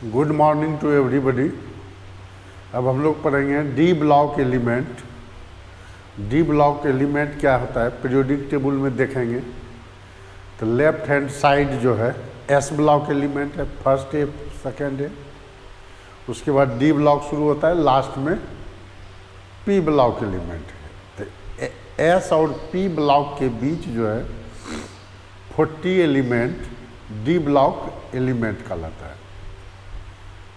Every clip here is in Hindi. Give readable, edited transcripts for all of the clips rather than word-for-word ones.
Good morning to everybody. अब हम लोग पढ़ेंगे D block element. D block element क्या होता है पीरियोडिक टेबल में देखेंगे तो लेफ्ट हैंड साइड जो है एस ब्लॉक एलिमेंट है, फर्स्ट है सेकेंड है। उसके बाद डी ब्लॉक शुरू होता है, लास्ट में पी ब्लॉक एलिमेंट है। तो एस और पी ब्लॉक के बीच जो है 40 एलिमेंट डी ब्लॉक एलिमेंट कहलाता है।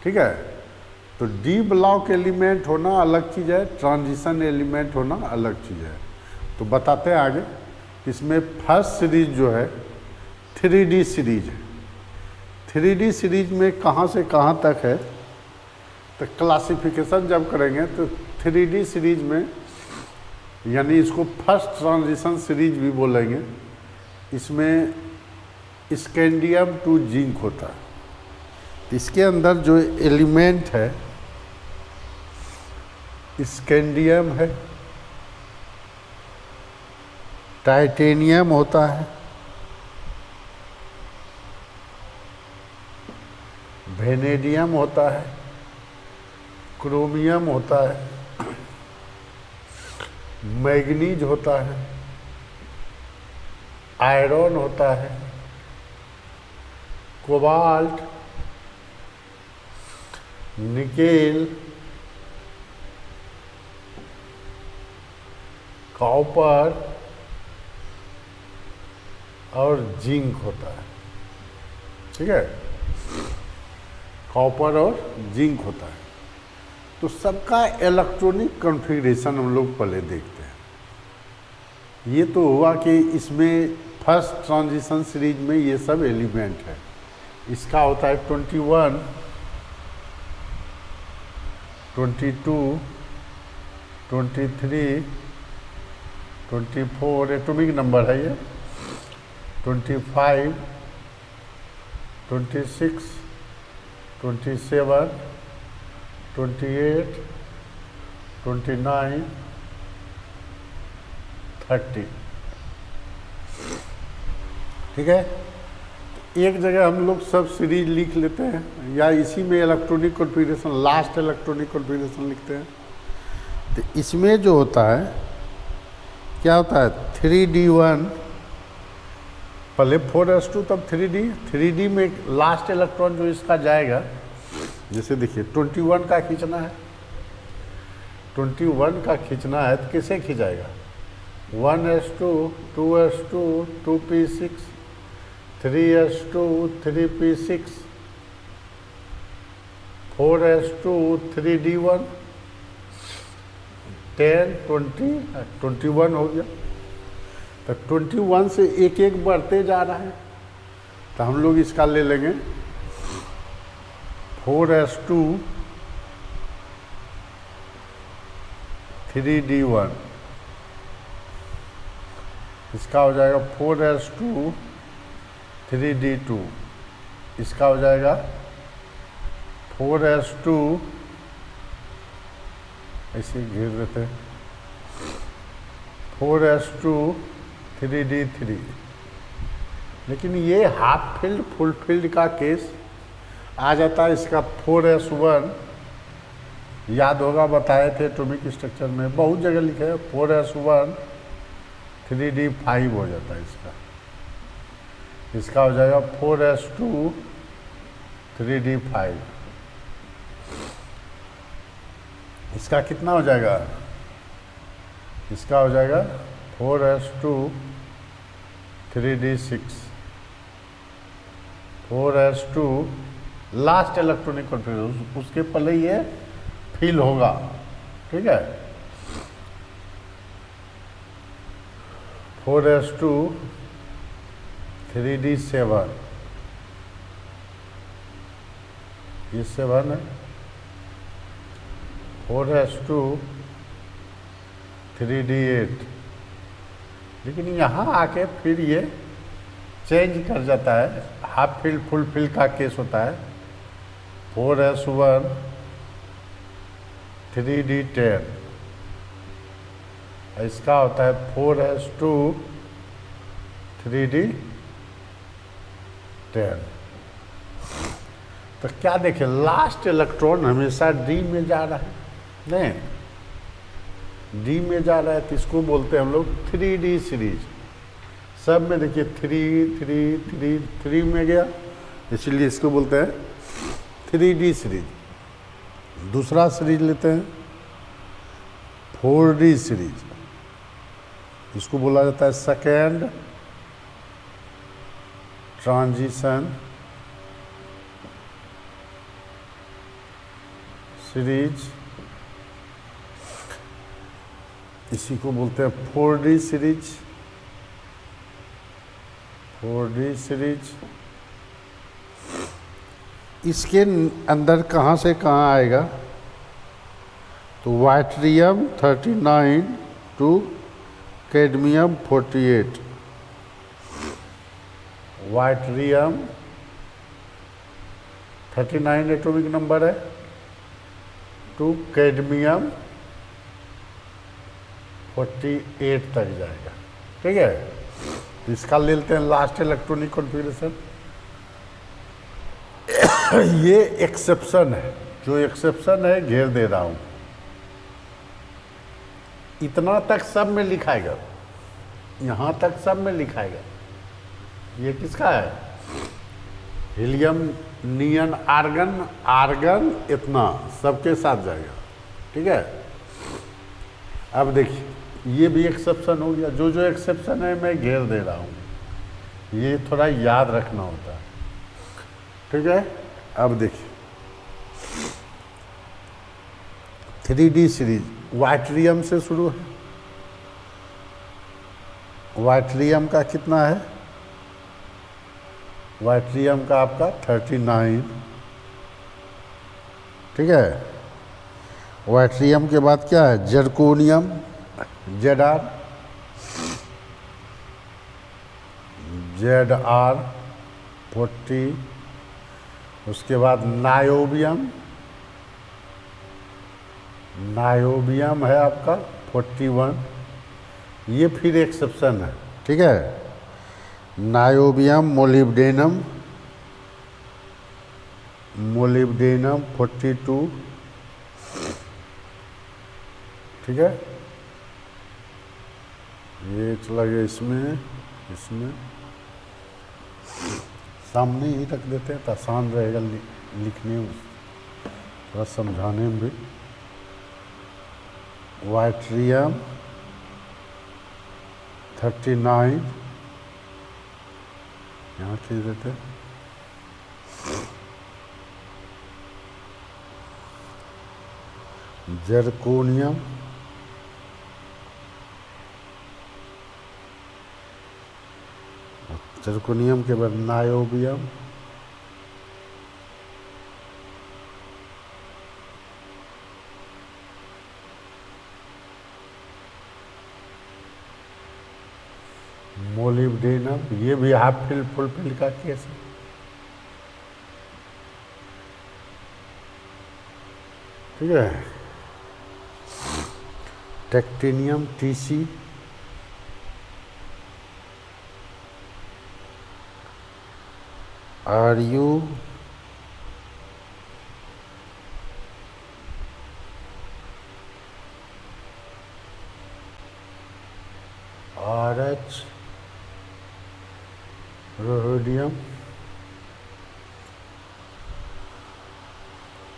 ठीक है, तो डी ब्लॉक एलिमेंट होना अलग चीज़ है, ट्रांजिशन एलिमेंट होना अलग चीज़ है। तो बताते हैं आगे। इसमें फर्स्ट सीरीज जो है 3D सीरीज है। 3D सीरीज में कहाँ से कहाँ तक है तो क्लासिफिकेशन जब करेंगे तो 3D सीरीज में यानी इसको फर्स्ट ट्रांजिशन सीरीज भी बोलेंगे। इसमें स्कैंडियम टू जिंक होता है। इसके अंदर जो एलिमेंट है स्कैंडियम है, टाइटेनियम होता है, वेनेडियम होता है, क्रोमियम होता है, मैग्नीज होता है, आयरन होता है, कोबाल्ट, निकेल, कॉपर और जिंक होता है। ठीक है, कॉपर और जिंक होता है। तो सबका इलेक्ट्रॉनिक कॉन्फ़िगरेशन हम लोग पहले देखते हैं। ये तो हुआ कि इसमें फर्स्ट ट्रांजिशन सीरीज में ये सब एलिमेंट है। इसका होता है 21, 22, 23, 24 एटॉमिक नंबर है ये, 25, 26, 27, 28, 29, 30। ठीक है, एक जगह हम लोग सब सीरीज लिख लेते हैं या इसी में electronic configuration last electronic configuration लिखते हैं। तो इसमें जो होता है क्या होता है 3D1 पहले 4s2 तब 3D। 3D में लास्ट इलेक्ट्रॉन जो इसका जाएगा, जैसे देखिए 21 का खींचना है, 21 का खींचना है तो किसे खींचाएगा 1s2, 2s2, 2p6, 3s2, 3p6, 4s2, 3d1, 10, 20, 21 हो गया। तो 21 से एक एक बढ़ते जा रहा है। तो हम लोग इसका ले लेंगे 4s2, 3d1, इसका हो जाएगा 4s2, 3d2, इसका हो जाएगा 4s2, ऐसे घेर देते हैं 4s2, 3d3। लेकिन ये हाफ फील्ड फुल फील्ड का केस आ जाता है। इसका 4s1 याद होगा, बताए थे एटॉमिक स्ट्रक्चर में बहुत जगह लिखे हैं। 4s1, 3d5 हो जाता है इसका। इसका हो जाएगा 4s2, 3d5। इसका कितना हो जाएगा, इसका हो जाएगा 4s2, 3d6, 4s2 last electronic configuration, उसके पहले ये फिल होगा। ठीक है, 4s2, 3d7, ये 7 है, 4s2, 3d8। लेकिन यहाँ आके फिर ये चेंज कर जाता है, हाफ फील्ड फुल फील्ड का केस होता है। 4s1, 3d10, इसका होता है 4s2, 3d10। तो क्या देखें, लास्ट इलेक्ट्रॉन हमेशा डी में जा रहा है, नहीं डी में जा रहा है, तो इसको बोलते हैं हम लोग 3D सीरीज। सब में देखिए 3 3 3 3 में गया, इसलिए इसको बोलते हैं 3D सीरीज। दूसरा सीरीज लेते हैं 4D सीरीज, इसको बोला जाता है सेकेंड ट्रांजिशन सीरीज, इसी को बोलते हैं 4D सीरीज। 4D सीरीज इसके अंदर कहाँ से कहाँ आएगा, तो yttrium 39 to cadmium 48, yttrium 39 atomic number है टू कैडमियम 48 तक जाएगा। ठीक है, तो इसका ले लेते हैं लास्ट इलेक्ट्रॉनिक कॉन्फ़िगरेशन। ये एक्सेप्शन है, जो एक्सेप्शन है घेर दे रहा हूं, इतना तक सब में लिखाएगा, यहां तक सब में लिखाएगा। ये किसका है, हीलियम नियन आर्गन, आर्गन इतना सबके साथ जाएगा। ठीक है, अब देखिए ये भी एक्सेप्शन हो गया, जो जो एक्सेप्शन है मैं घेर दे रहा हूँ, ये थोड़ा याद रखना होता है। ठीक है, अब देखिए 3D सीरीज वाइट्रियम से शुरू है, वाइट्रियम का कितना है, वाइट्रियम का आपका 39। ठीक है, वाइट्रियम के बाद क्या है, जर्कोनियम ZR, ZR 40, उसके बाद नायोबियम, नायोबियम है आपका 41, ये फिर एक्सेप्शन है। ठीक है, नायोबियम मोलिब्डेनम, मोलिब्डेनम 42। ठीक है, ये चला गया इसमें, इसमें सामने ही रख देते हैं तो आसान रहेगा लिखने में, थोड़ा समझाने में भी। वाइट्रियम 39 यहाँ खींच देते हैं, जर्कोनियम जर्कोनियम के बाद नायोबियम, मोलिब्डेनम, ये भी हाफ फिल फुल फिल का केस है। ठीक है, टेक्टिनियम TC, RU, RH, rhodium,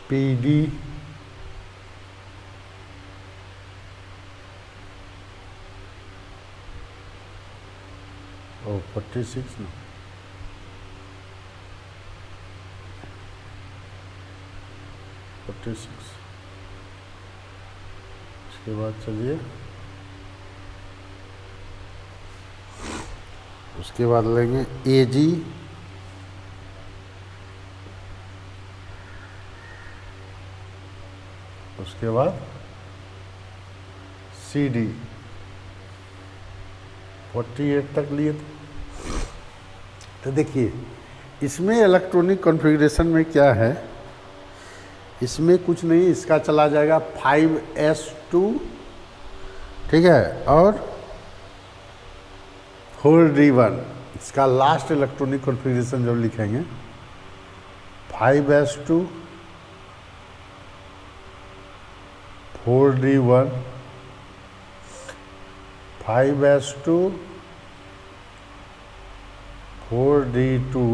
PD, और 46 ना, इसके बाद चलिए, उसके बाद लेंगे AG, उसके बाद CD 48 तक लिए थे। तो देखिए इसमें इलेक्ट्रॉनिक कॉन्फ़िगरेशन में क्या है, इसमें कुछ नहीं, इसका चला जाएगा 5s2, ठीक है, और 4d1, इसका लास्ट इलेक्ट्रॉनिक कॉन्फ़िगरेशन जब लिखेंगे 5s2 4d1 5s2 4d2।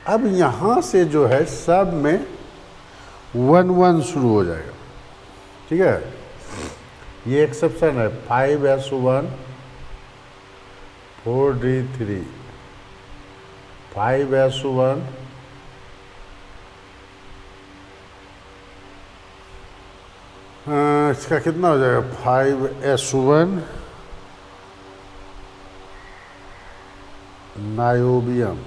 अब यहाँ से जो है सब में 1 1 शुरू हो जाएगा, ठीक है। ये एक्सेप्शन है 5s1 4d3 5s1 इसका कितना हो जाएगा 5s1 नायोबियम,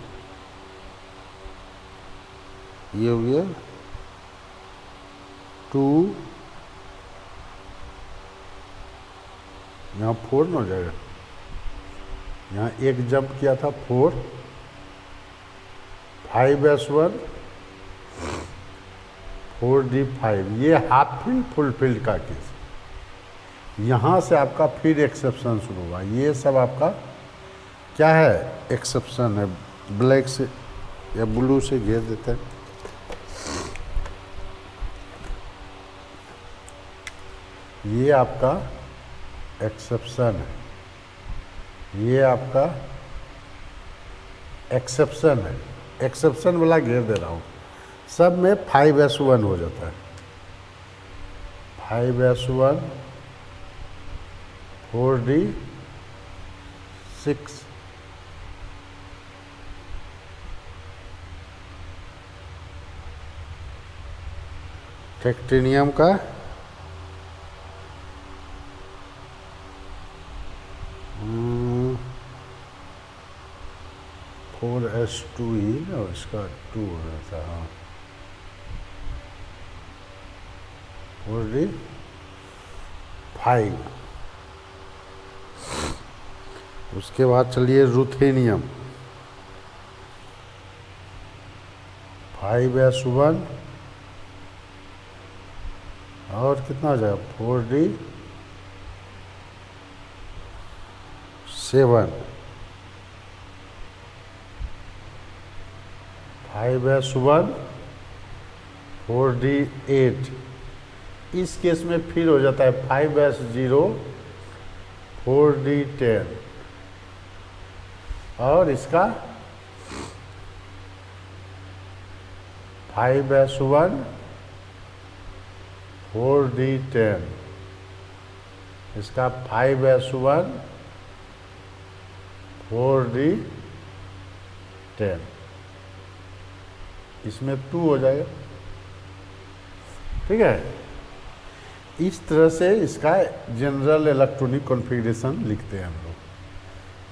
ये हो गया 2, यहाँ 4 ना हो जाएगा, यहाँ एक जंप किया था 4 5s1 4d5, ये हाफ फील्ड फुल फील्ड का केस। यहाँ से आपका फिर एक्सेप्शन शुरू हुआ, ये सब आपका क्या है एक्सेप्शन है। ब्लैक से या ब्लू से घेर देते हैं। ये आपका एक्सेप्शन है, ये आपका एक्सेप्शन है, एक्सेप्शन वाला घेर दे रहा हूँ। सब में 5s1 हो जाता है, 5s1 4d6 टेक्टिनियम का 4s2 ही ना, इसका 2 हो रहा था, हाँ 4d5। उसके बाद चलिए रुथेनियम 5s1 और कितना हो जाएगा 4d7 5s1 4d8। इस केस में फिर हो जाता है 5s0 4d10 और इसका 5s1 4d10, इसका 5s1 4d10, इसमें 2 हो जाएगा, ठीक है। इस तरह से इसका जनरल इलेक्ट्रॉनिक कॉन्फ़िगरेशन लिखते हैं हम लोग।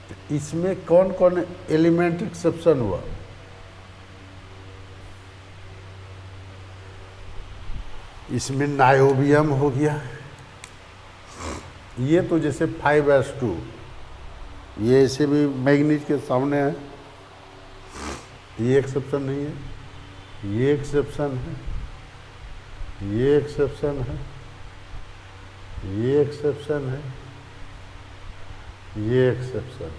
तो इसमें कौन कौन एलिमेंट एक्सेप्शन हुआ, इसमें नायोबियम हो गया, ये तो जैसे 5s2 ये ऐसे भी मैग्नीज के सामने है, ये एक्सेप्शन नहीं है, ये एक्सेप्शन है, ये एक्सेप्शन है, ये एक्सेप्शन है, ये एक्सेप्शन।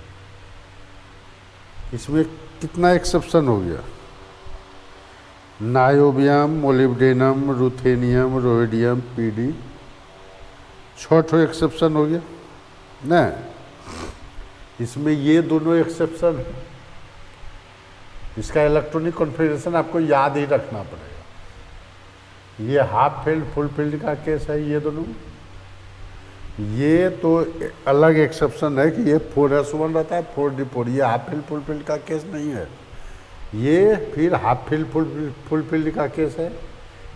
इसमें कितना एक्सेप्शन हो गया, niobium, molybdenum, ruthenium, rhodium, PD, 6 exception हो गया ना। इसमें ये दोनों एक्सेप्शन है, इसका इलेक्ट्रॉनिक कॉन्फ़िगरेशन आपको याद ही रखना पड़ेगा। ये हाफ फील्ड फुल फील्ड का केस है, ये दोनों। ये तो अलग एक्सेप्शन है कि ये 4s1 रहता है 4d4, ये हाफ फील्ड फुल फील्ड का केस नहीं है। ये फिर हाफ फील्ड फुल फील्ड का केस है,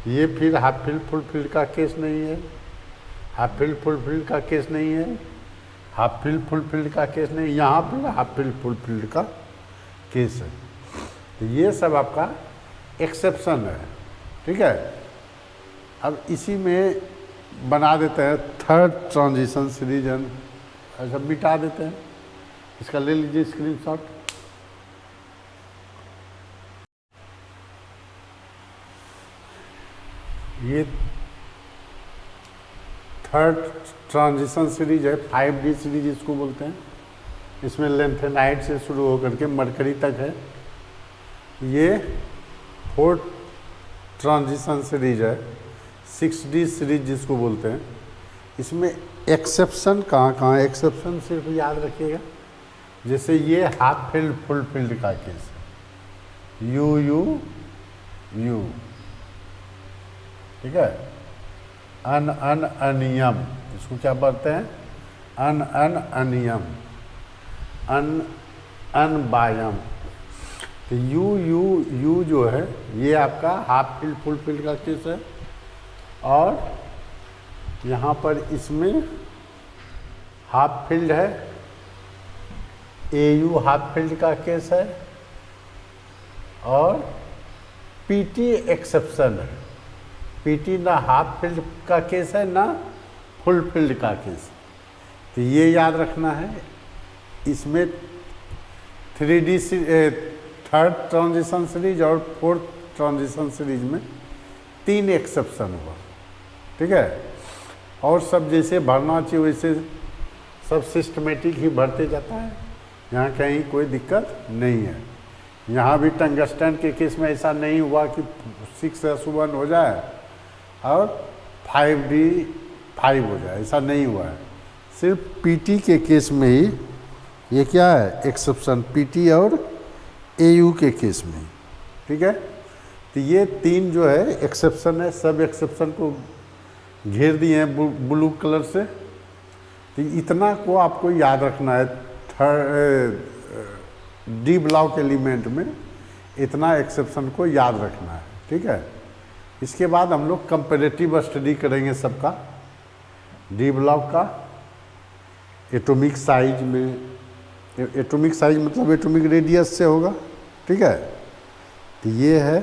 ये फिर हाफ फील्ड फुल फील्ड का केस नहीं है, हाफ फील्ड फुल फील्ड का केस नहीं है, हाफ फील्ड फुल फील्ड का केस नहीं, यहाँ पर हाफ फील्ड फुल फील्ड का केस है। तो ये सब आपका एक्सेप्शन है, ठीक है। अब इसी में बना देते हैं थर्ड ट्रांजिशन सीरीज, ऐसा मिटा देते हैं। इसका ले लीजिए स्क्रीनशॉट। ये थर्ड ट्रांजिशन सीरीज है, 5D सीरीज इसको बोलते हैं। इसमें लेंथेनाइट से शुरू होकर के मरकरी तक है। ये फोर्थ ट्रांजिशन सीरीज है, 6D सीरीज जिसको बोलते हैं। इसमें एक्सेप्शन कहाँ कहाँ, एक्सेप्शन सिर्फ याद रखिएगा, जैसे ये हाफ फील्ड फुल फील्ड का केस है, यू यू यू, ठीक है। अन अन अनियम, इसको क्या बोलते हैं, अन अन अनियम, अन अन बायम। तो यू यू यू जो है ये आपका हाफ फील्ड फुल फील्ड का केस है, और यहाँ पर इसमें हाफ फील्ड है, ए यू हाफ फील्ड का केस है, और पीटी एक्सेप्शन है। पीटी ना हाफ फील्ड का केस है ना फुल फील्ड का केस। तो ये याद रखना है। इसमें 3D थर्ड ट्रांजिशन सीरीज और फोर्थ ट्रांजिशन सीरीज में 3 एक्सेप्शन हुआ, ठीक है। और सब जैसे भरना चाहिए वैसे सब सिस्टमेटिक ही भरते जाता है, यहाँ कहीं कोई दिक्कत नहीं है। यहाँ भी टंगस्टन के केस में ऐसा नहीं हुआ कि 6S1 हो जाए और 5D5 हो जाए, ऐसा नहीं हुआ है। सिर्फ पीटी के केस में ही ये क्या है, एक्सेप्शन, पीटी और एयू के केस में, ठीक है। तो ये 3 जो है एक्सेप्शन है, सब एक्सेप्शन को घेर दिए हैं ब्लू कलर से। तो इतना को आपको याद रखना है, डी ब्लॉक एलिमेंट में इतना एक्सेप्शन को याद रखना है, ठीक है। इसके बाद हम लोग कंपैरेटिव स्टडी करेंगे सबका, डी ब्लॉक का एटॉमिक साइज में, एटॉमिक साइज मतलब एटॉमिक रेडियस से होगा, ठीक है। तो ये है।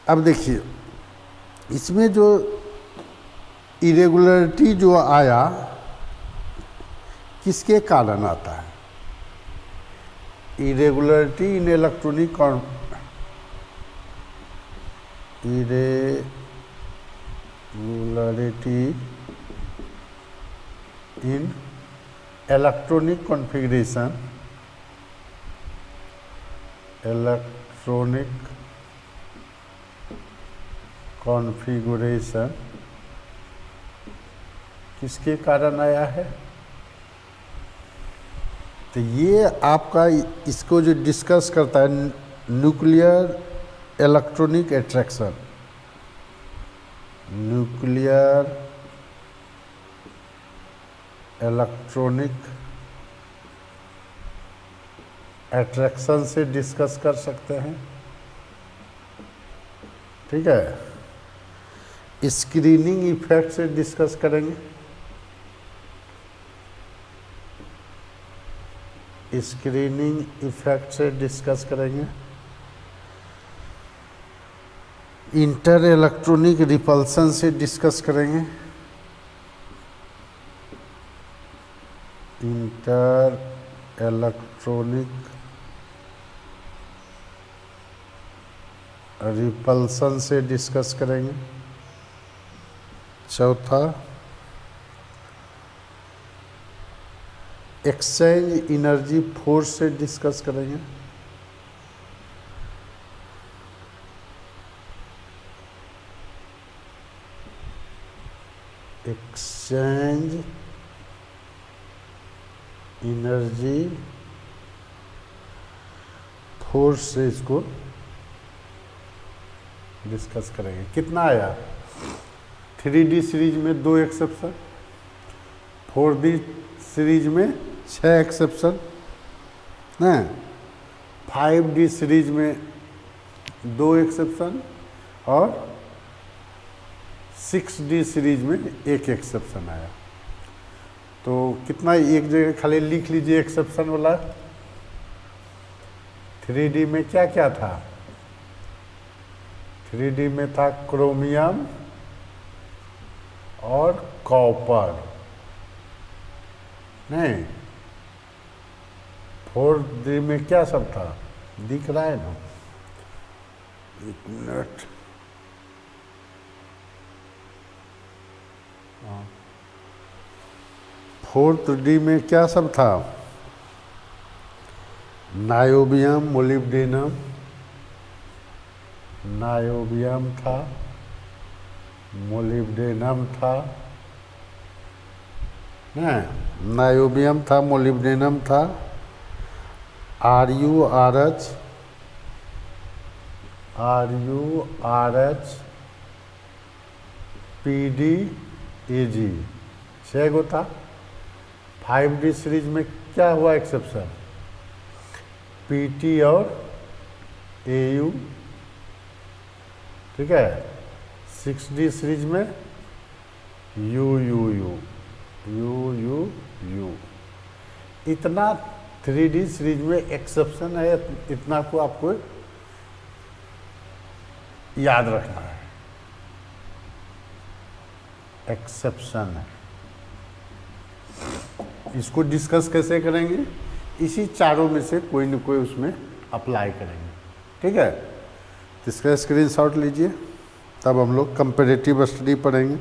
अब देखिए इसमें जो इरेगुलरिटी जो आया किसके कारण आता है, इरेगुलरिटी इन इलेक्ट्रॉनिक इरेगुलरिटी इन इलेक्ट्रॉनिक कॉन्फ़िगरेशन, इलेक्ट्रॉनिक कॉन्फ़िगरेशन किसके कारण आया है। तो ये आपका इसको जो डिस्कस करता है nuclear electronic attraction, nuclear electronic attraction से डिस्कस कर सकते हैं, ठीक है। स्क्रीनिंग इफेक्ट से डिस्कस करेंगे, स्क्रीनिंग इफेक्ट से डिस्कस करेंगे, इंटर इलेक्ट्रॉनिक रिपल्सन से डिस्कस करेंगे, इंटर इलेक्ट्रॉनिक रिपल्सन से डिस्कस करेंगे। चौथा एक्सचेंज एनर्जी फोर्स से डिस्कस करेंगे। एक्सचेंज एनर्जी फोर्स से इसको डिस्कस करेंगे। कितना आया, 3D सीरीज में 2 एक्सेप्शन, 4D सीरीज में 6 एक्सेप्शन, है 5D सीरीज में 2 एक्सेप्शन, और 6D सीरीज में 1 एक्सेप्शन आया। तो कितना, एक जगह खाली लिख लीजिए एक्सेप्शन वाला। 3D में क्या क्या था, 3D में था क्रोमियम और कॉपर, नहीं 4D में क्या सब था, दिख रहा है ना, एक मिनट, 4D में क्या सब था, नायोबियम मोलिब्डेनम, नायोबियम था, मोलिब्डेनम था ना, नायोबियम था, मोलिब्डेनम था, RuRH, PdAg 6 गो था। 5D सीरीज में क्या हुआ एक्सेप्शन, PT और AU, ठीक है। 6D सीरीज में UUU, इतना 3D सीरीज में एक्सेप्शन है, इतना को आपको याद रखना है, एक्सेप्शन है। इसको डिस्कस कैसे करेंगे, इसी चारों में से कोई न कोई उसमें अप्लाई करेंगे, ठीक है। तो इसका स्क्रीनशॉट लीजिए, तब हम लोग कंपैरेटिव स्टडी पढ़ेंगे।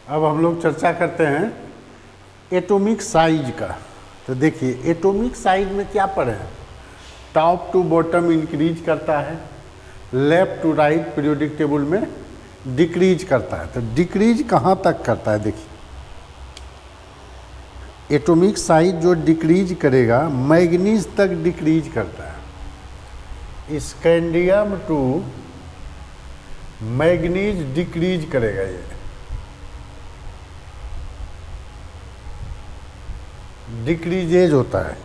अब हम लोग चर्चा करते हैं एटॉमिक साइज का। तो देखिए एटॉमिक साइज में क्या पढ़े हैं, टॉप टू बॉटम इंक्रीज करता है, left to right periodic table में डिक्रीज करता है। तो डिक्रीज कहाँ तक करता है, देखिए एटॉमिक साइज जो डिक्रीज करेगा मैग्नीज तक डिक्रीज करता है, स्कैंडियम टू मैग्नीज डिक्रीज करेगा, ये डिक्रीजेज होता है।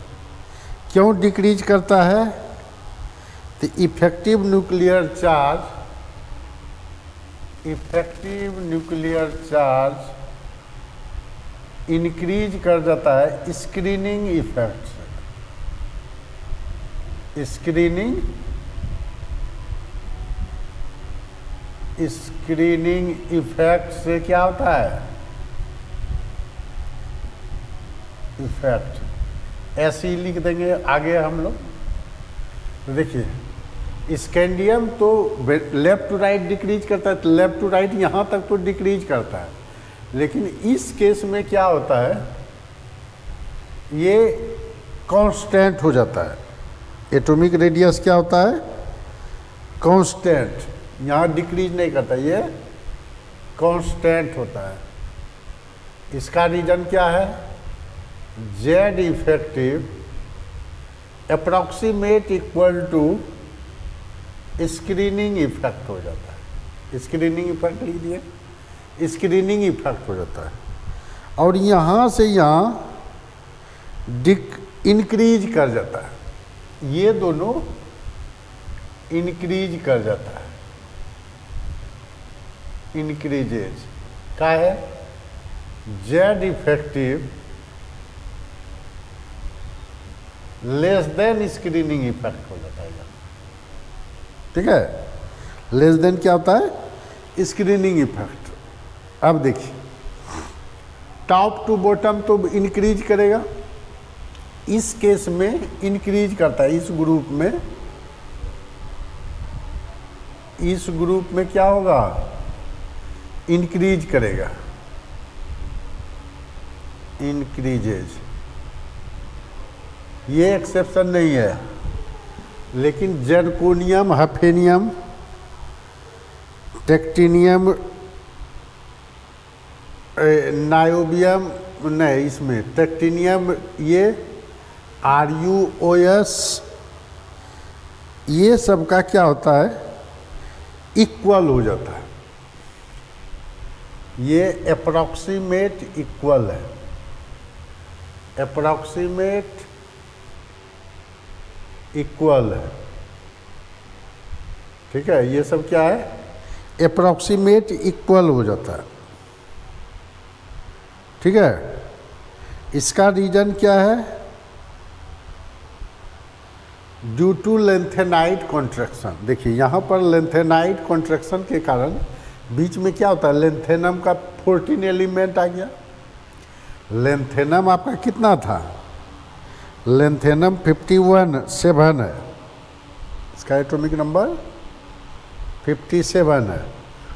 क्यों डिक्रीज करता है, तो इफेक्टिव न्यूक्लियर चार्ज इंक्रीज कर जाता है स्क्रीनिंग इफेक्ट से। स्क्रीनिंग इफेक्ट से क्या होता है, इफेक्ट ऐसे ही लिख देंगे आगे हम लोग। तो देखिए स्कैंडियम तो लेफ्ट टू राइट डिक्रीज करता है, तो लेफ्ट टू राइट यहाँ तक तो डिक्रीज करता है, लेकिन इस केस में क्या होता है, ये कांस्टेंट हो जाता है। एटॉमिक रेडियस क्या होता है, कांस्टेंट, यहाँ डिक्रीज नहीं करता, ये कांस्टेंट होता है। इसका रीजन क्या है, Z effective approximate equal to screening effect हो जाता है। स्क्रीनिंग इफेक्ट लिख दिए, स्क्रीनिंग इफेक्ट हो जाता है। और यहाँ से यहाँ इंक्रीज कर जाता है, ये दोनों इंक्रीज कर जाता है, इंक्रीजेज का है Z effective less than screening effect हो जाता है, ठीक है। लेस देन क्या होता है, स्क्रीनिंग इफेक्ट। अब देखिए टॉप टू बॉटम तो इंक्रीज करेगा, इस केस में इंक्रीज करता है, इस ग्रुप में क्या होगा, इंक्रीज करेगा, इंक्रीजेज। ये एक्सेप्शन नहीं है, लेकिन जर्कोनियम, हफेनियम, टेक्टिनियम, नायोबियम नहीं, इसमें टेक्टिनियम, ये RuOS, ये सब का क्या होता है, इक्वल हो जाता है। ये अप्रॉक्सीमेट इक्वल है, अप्रॉक्सीमेट इक्वल है, ठीक है। ये सब क्या है, अप्रॉक्सीमेट इक्वल हो जाता है, ठीक है। इसका रीजन क्या है, ड्यू टू लेंथेनाइड कॉन्ट्रैक्शन। देखिए यहाँ पर लेंथेनाइड कॉन्ट्रैक्शन के कारण बीच में क्या होता है, लेंथेनम का 14 एलिमेंट आ गया। लेंथेनम आपका कितना था, लेंथेनम 57 है, इसका एटॉमिक नंबर 57 है।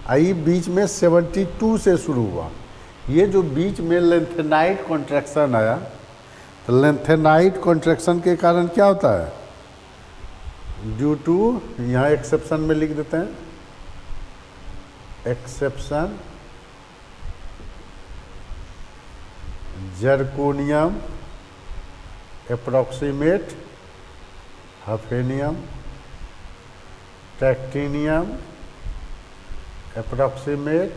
आई बीच में 72 से शुरू हुआ। ये जो बीच में लेंथेनाइड कॉन्ट्रैक्शन आया, तो लेंथेनाइड कॉन्ट्रैक्शन के कारण क्या होता है, ड्यू टू, यहाँ एक्सेप्शन में लिख देते हैं, exception zirconium, approximate hafnium, technetium, approximate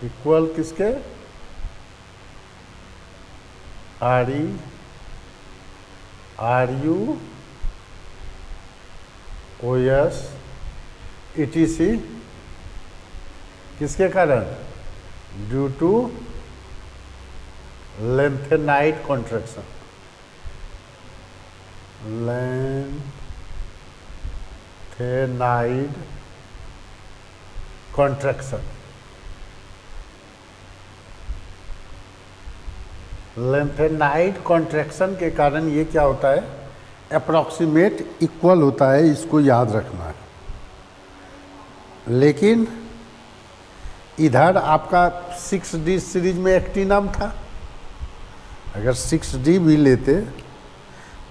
equal किसके, आरई, आरयू, ओएस, ईटीसी, किसके कारण, due to lanthanide contraction, lanthanide contraction. Lanthanide contraction के कारण ये क्या होता है, अप्रॉक्सीमेट इक्वल होता है, इसको याद रखना है। लेकिन इधर आपका 6D सीरीज में एक्टिनम था, अगर 6D भी लेते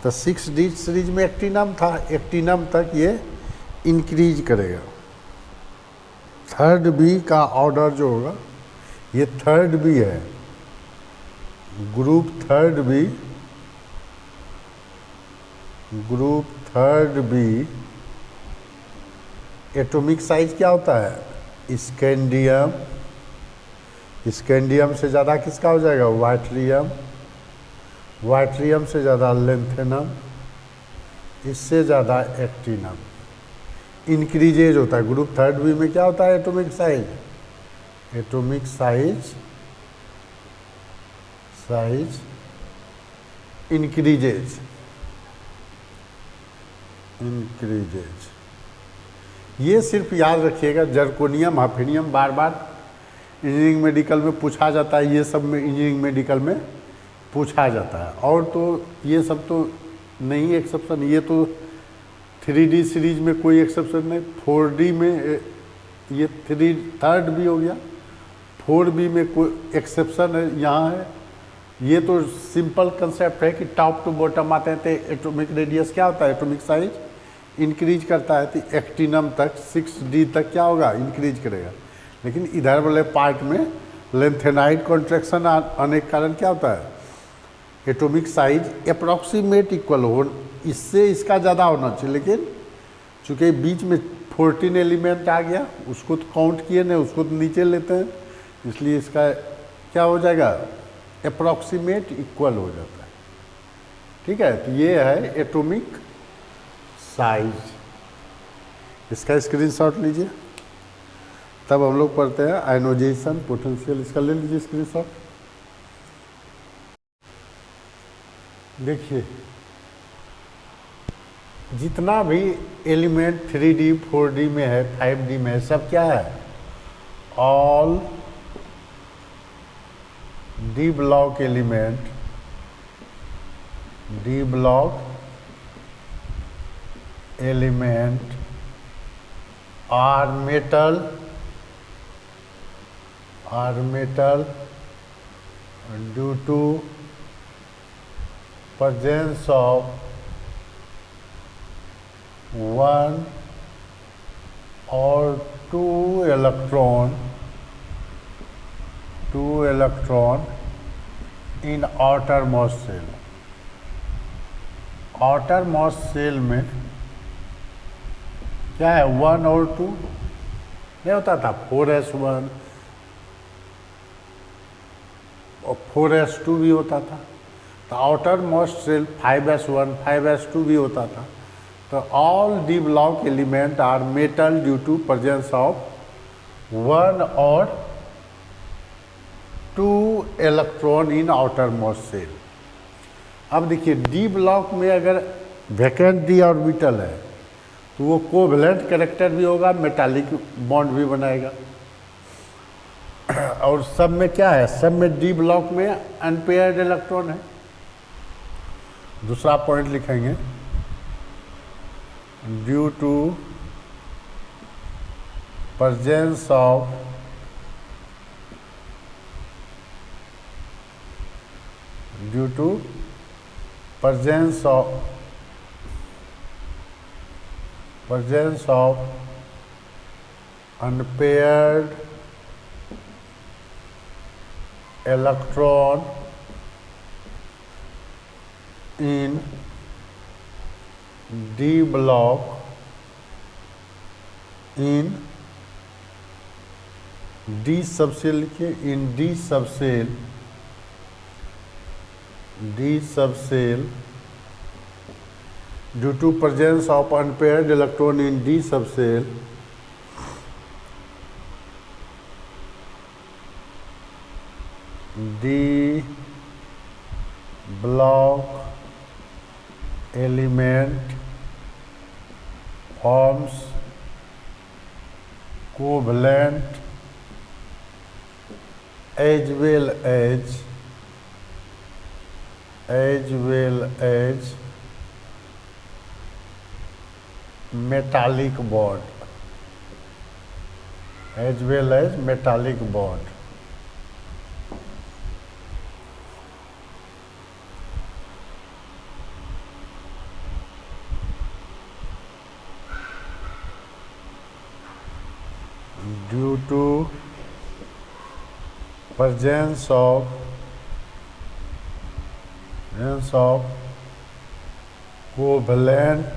तो 6D सीरीज में एक्टिनम था, एक्टिनम तक ये इंक्रीज करेगा। थर्ड बी का ऑर्डर जो होगा, ये थर्ड बी है, group third B, group third B atomic size क्या होता है, स्कैंडियम, स्कैंडियम से ज़्यादा किसका हो जाएगा, वाइट्रियम, वाइट्रियम से ज़्यादा लेंथेनम, इससे ज़्यादा एक्टिनम। इंक्रीजेज होता है ग्रुप थर्ड बी में, क्या होता है atomic size, atomic size increases, increases. ये सिर्फ याद रखिएगा, जर्कोनियम हफेनियम बार बार इंजीनियरिंग मेडिकल में पूछा जाता है, ये सब में इंजीनियरिंग मेडिकल में पूछा जाता है। और तो ये सब तो नहीं एक्सेप्शन, ये तो 3D सीरीज में कोई एक्सेप्शन नहीं, 4D में ये थर्ड भी हो गया, 4B में कोई एक्सेप्शन है, यहाँ है। ये तो सिंपल कंसेप्ट है कि टॉप टू बॉटम आते हैं तो एटॉमिक रेडियस क्या होता है, एटॉमिक साइज इंक्रीज करता है, तो एक्टिनम तक 6D तक क्या होगा, इंक्रीज करेगा। लेकिन इधर वाले पार्ट में लेंथेनाइड कॉन्ट्रैक्शन आने के कारण क्या होता है, एटॉमिक साइज अप्रॉक्सीमेट इक्वल हो, इससे इसका ज़्यादा होना चाहिए, लेकिन चूँकि बीच में 14 एलिमेंट आ गया, उसको तो काउंट किए नहीं, उसको तो नीचे लेते हैं, इसलिए इसका क्या हो जाएगा, अप्रॉक्सीमेट इक्वल हो जाता है, ठीक है। तो ये है एटॉमिक साइज, इसका स्क्रीनशॉट लीजिए, तब हम लोग पढ़ते हैं आयनोजेशन पोटेंशियल, इसका ले लीजिए स्क्रीनशॉट। देखिए जितना भी एलिमेंट 3D 4D में है, 5D में है, सब क्या है, all D block element, D block element are metal, are metal due to presence of one or two electron in outermost shell। outermost shell में क्या है, 1 और 2 नहीं होता था, 4s1 और 4s2 भी होता था। तो outer most shell 5s1 5s2 भी होता था। तो all D block element are metal due to presence of 1 और 2 electron in outermost shell. अब देखिए डी ब्लॉक में अगर वैकेंट डी ऑर्बिटल है तो वो कोवैलेंट कैरेक्टर भी होगा, मेटालिक बॉन्ड भी बनाएगा। और सब में क्या है, सब में डी ब्लॉक में अनपेयर्ड इलेक्ट्रॉन है। दूसरा पॉइंट लिखेंगे, due to presence of unpaired electron in D block in D subshell के in D subshell due to presence of unpaired electron in D subcell, D block element forms covalent as well as metallic bond, due to presence of covalent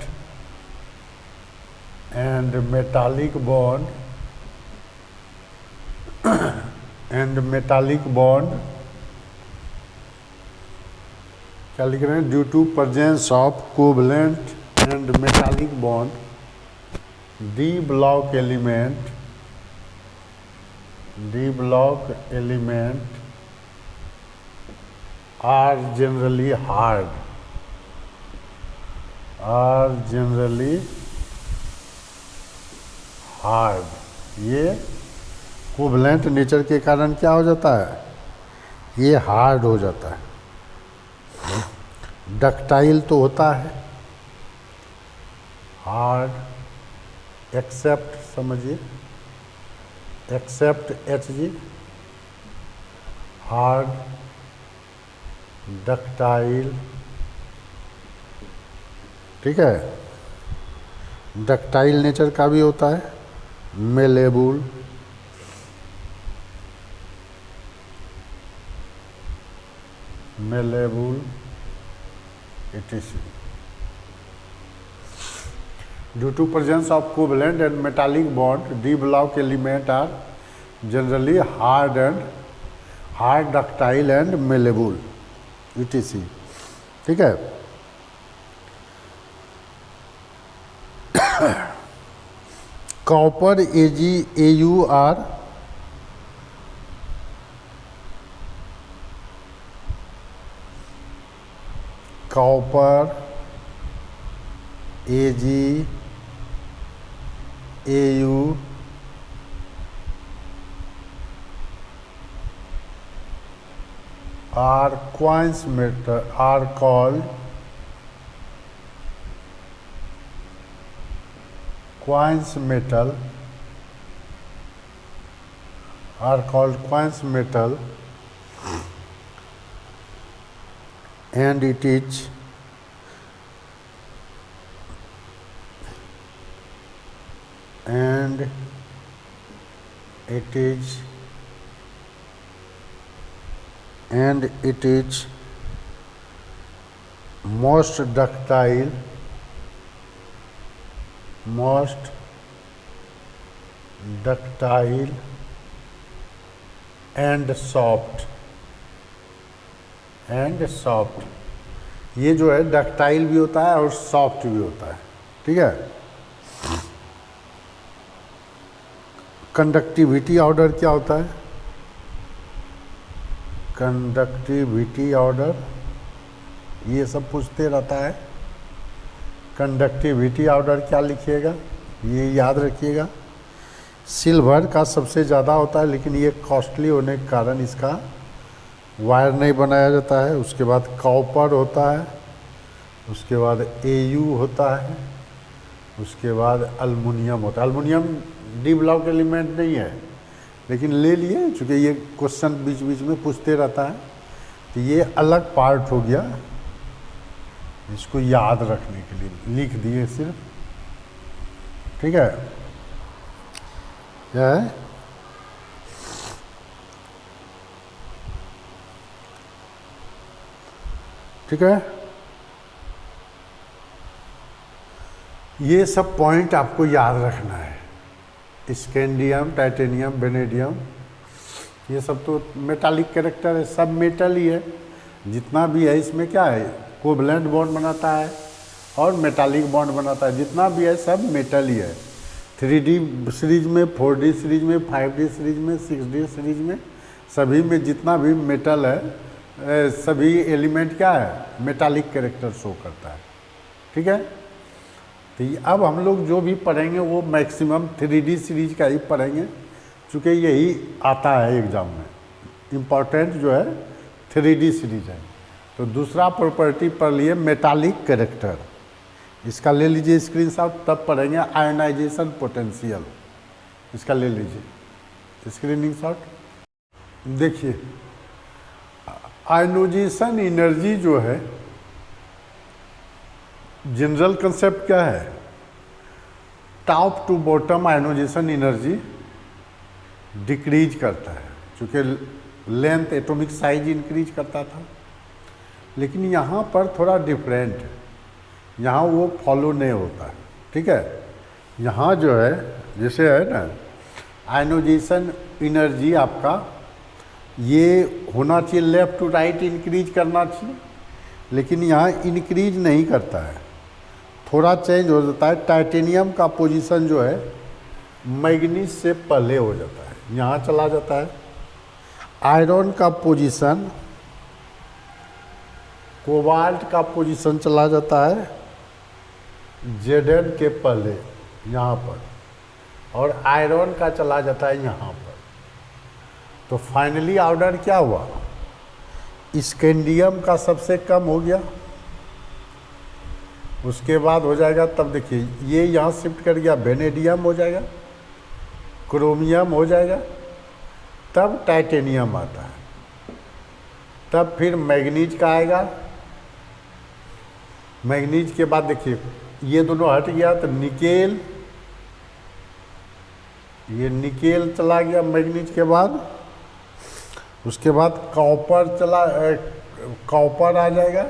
and metallic bond क्या लिख रहे हैं, due to presence of covalent and metallic bond D block element are generally hard, ये कोवैलेंट नेचर के कारण क्या हो जाता है, ये हार्ड हो जाता है। डक्टाइल तो होता है, हार्ड एक्सेप्ट, समझिए एक्सेप्ट Hg, हार्ड डक्टाइल, ठीक है। डक्टाइल नेचर का भी होता है, malleable, etc. Due to presence of covalent and metallic bond, D block element are generally hard, ductile and malleable, etc. ठीक है। Copper Ag Au copper Ag Au are coins metal, are called coins metal, and it is most ductile and soft, and soft. ये जो है डक्टाइल भी होता है और सॉफ्ट भी होता है, ठीक है। कंडक्टिविटी ऑर्डर क्या होता है? कंडक्टिविटी ऑर्डर ये सब पूछते रहता है। कंडक्टिविटी ऑर्डर क्या लिखिएगा, ये याद रखिएगा। सिल्वर का सबसे ज़्यादा होता है, लेकिन ये कॉस्टली होने के कारण इसका वायर नहीं बनाया जाता है। उसके बाद कॉपर होता है, उसके बाद एयू होता है, उसके बाद अल्मुनियम होता है। अल्मुनियम डी ब्लॉक एलिमेंट नहीं है, लेकिन ले लिए चूँकि ये क्वेश्चन बीच बीच में पूछते रहता है, तो ये अलग पार्ट हो गया, इसको याद रखने के लिए लिख दिए सिर्फ, ठीक है। क्या है? ठीक है, ये सब पॉइंट आपको याद रखना है। स्कैंडियम, टाइटेनियम, वेनेडियम, ये सब तो मेटालिक कैरेक्टर है, सब मेटल ही है। जितना भी है इसमें क्या है, कोवलेंट बॉन्ड बनाता है और मेटालिक बॉन्ड बनाता है। जितना भी है सब मेटल ही है। 3D सीरीज में, 4D सीरीज में, 5D सीरीज में, 6D सीरीज में, सभी में जितना भी मेटल है, सभी एलिमेंट क्या है, मेटालिक कैरेक्टर शो करता है, ठीक है। तो अब हम लोग जो भी पढ़ेंगे वो मैक्सिमम 3D सीरीज का ही पढ़ेंगे, चूँकि यही आता है एग्ज़ाम में। इम्पॉर्टेंट जो है 3D सीरीज है। तो दूसरा प्रॉपर्टी पढ़ लिए मेटालिक कैरेक्टर, इसका ले लीजिए स्क्रीनशॉट, तब पढ़ेंगे आयनाइजेशन पोटेंशियल, इसका ले लीजिए स्क्रीनिंग शॉट। देखिए आयनोजेशन एनर्जी जो है, जनरल कंसेप्ट क्या है, top to bottom ionisation energy decrease करता है, चूँकि लेंथ एटॉमिक साइज इंक्रीज करता था। लेकिन यहाँ पर थोड़ा डिफरेंट है, यहाँ वो फॉलो नहीं होता है, ठीक है। यहाँ जो है जैसे है ना, आयनोजेशन एनर्जी आपका ये होना चाहिए लेफ़्ट टू राइट इंक्रीज करना चाहिए, लेकिन यहाँ इंक्रीज नहीं करता है, थोड़ा चेंज हो जाता है। टाइटेनियम का पोजीशन जो है मैग्नीज से पहले हो जाता है, यहाँ चला जाता है। आयरन का पोजीशन, कोबाल्ट का पोजीशन चला जाता है Zn के पहले यहाँ पर, और आयरन का चला जाता है यहाँ पर। तो फाइनली ऑर्डर क्या हुआ, स्कैंडियम का सबसे कम हो गया, उसके बाद हो जाएगा, तब देखिए ये यहाँ शिफ्ट कर गया, वेनेडियम हो जाएगा, क्रोमियम हो जाएगा, तब टाइटेनियम आता है, तब फिर मैग्नीज का आएगा। मैग्नीज के बाद देखिए ये दोनों हट गया, तो निकेल, ये निकेल चला गया मैग्नीज के बाद। उसके बाद कॉपर कॉपर आ जाएगा।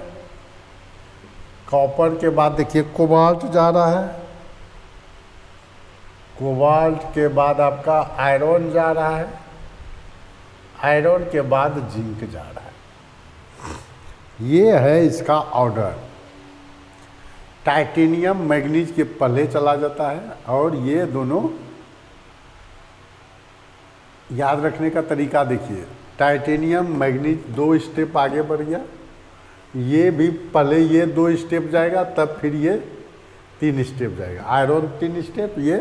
कॉपर के बाद देखिए कोबाल्ट जा रहा है, कोबाल्ट के बाद आपका आयरन जा रहा है, आयरन के बाद जिंक जा रहा है। ये है इसका ऑर्डर। टाइटेनियम मैग्नीज के पहले चला जाता है, और ये दोनों याद रखने का तरीका देखिए, टाइटेनियम मैग्नीज 2 स्टेप आगे बढ़ गया, ये भी पहले ये 2 स्टेप जाएगा, तब फिर ये 3 स्टेप जाएगा। आयरन 3 स्टेप, ये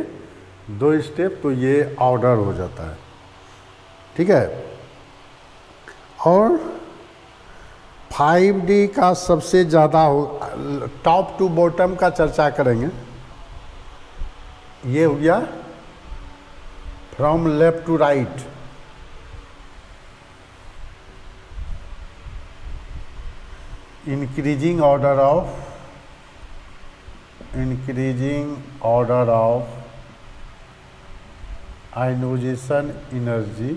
2 स्टेप, तो ये ऑर्डर हो जाता है, ठीक है। और 5D का सबसे ज़्यादा हो, टॉप टू बॉटम का चर्चा करेंगे। ये हो गया from left to right, increasing order of ionization energy,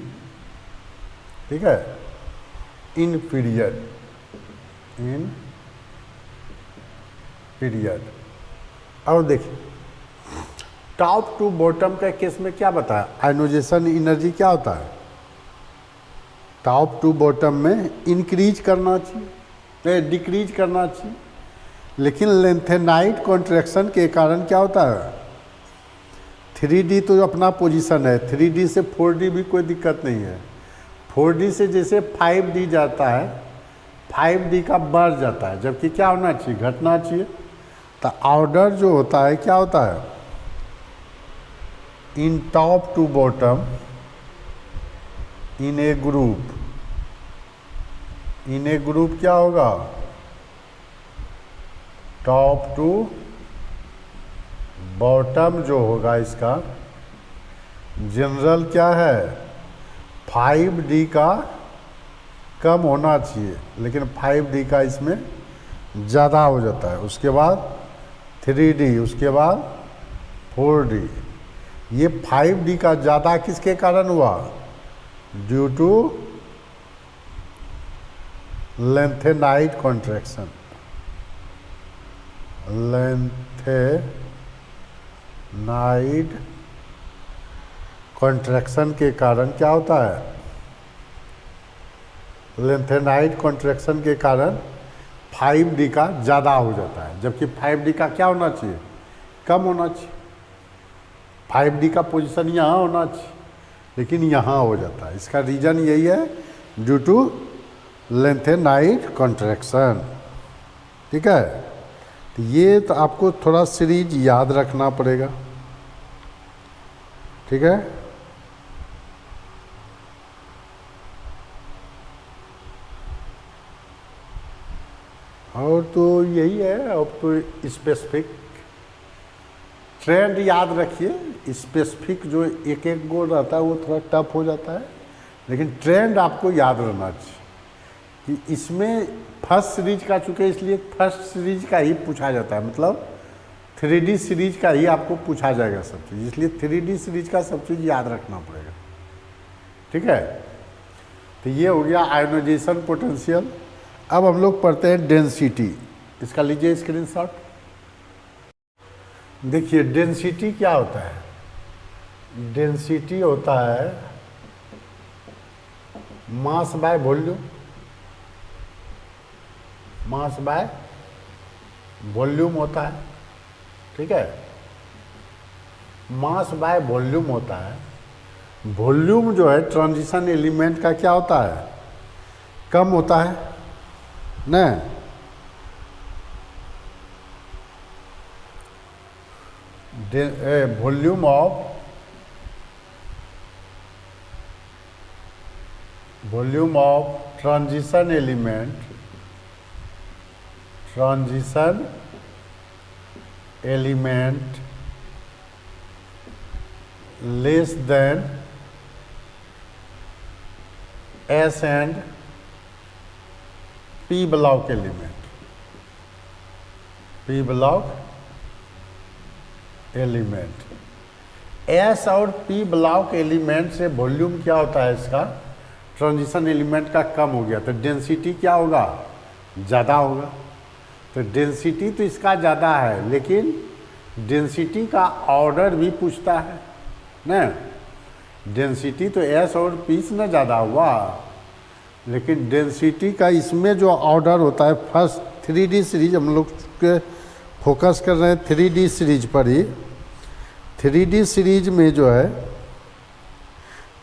ठीक है, इन पीरियड। और देखिए टॉप टू बॉटम का केस में क्या बताया, आयनोजेशन एनर्जी क्या होता है, टॉप टू बॉटम में इंक्रीज करना चाहिए, डिक्रीज करना चाहिए, लेकिन लेंथेनाइट कॉन्ट्रैक्शन के कारण क्या होता है, 3D तो अपना पोजीशन है, 3D से 4D भी कोई दिक्कत नहीं है, 4D से जैसे 5D जाता है 5D का बढ़ जाता है, जबकि क्या होना चाहिए, घटना चाहिए। तो ऑर्डर जो होता है क्या होता है, in top to bottom in a group, in a group क्या होगा, टॉप टू बॉटम जो होगा इसका जनरल क्या है, 5D का कम होना चाहिए, लेकिन 5D का इसमें ज़्यादा हो जाता है। उसके बाद 3D, उसके बाद 4D। ये 5D का ज़्यादा किसके कारण हुआ, due to lanthanide contraction, lanthanide contraction के कारण क्या होता है, लेंथेनाइट कॉन्ट्रैक्शन के कारण 5D का ज़्यादा हो जाता है, जबकि 5D का क्या होना चाहिए, कम होना चाहिए। 5D का पोजीशन यहाँ होना चाहिए, लेकिन यहाँ हो जाता है। इसका रीज़न यही है, ड्यू टू लेंथेनाइट कॉन्ट्रैक्शन। ठीक है, तो ये तो आपको थोड़ा सीरीज याद रखना पड़ेगा। ठीक है, और तो यही है। अब तो स्पेसिफिक ट्रेंड याद रखिए, स्पेसिफिक जो एक एक गो रहता है वो थोड़ा टफ हो जाता है, लेकिन ट्रेंड आपको याद रहना चाहिए कि इसमें फर्स्ट सीरीज का, चूँकि इसलिए फर्स्ट सीरीज का ही पूछा जाता है, मतलब 3D सीरीज का ही आपको पूछा जाएगा सब चीज़, इसलिए 3D सीरीज का सब चीज़ याद रखना पड़ेगा। ठीक है, तो ये हो गया आयोनाइजेशन पोटेंशियल। अब हम लोग पढ़ते हैं डेंसिटी। इसका लीजिए स्क्रीनशॉट। देखिए डेंसिटी क्या होता है, डेंसिटी होता है mass by volume, mass by volume होता है। ठीक है, मास बाय वॉल्यूम होता है। वॉल्यूम जो है ट्रांजिशन एलिमेंट का क्या होता है, कम होता है न, volume of transition element less than S and P block element, P block element, S और P ब्लॉक एलिमेंट से वॉल्यूम क्या होता है इसका, ट्रांजिशन एलिमेंट का कम हो गया, तो डेंसिटी क्या होगा, ज़्यादा होगा। तो डेंसिटी तो इसका ज़्यादा है, लेकिन डेंसिटी का ऑर्डर भी पूछता है न, डेंसिटी तो S और P से न ज़्यादा हुआ, लेकिन डेंसिटी का इसमें जो ऑर्डर होता है, फर्स्ट 3D सीरीज हम लोग के फोकस कर रहे हैं 3D सीरीज पर ही। 3D सीरीज में जो है,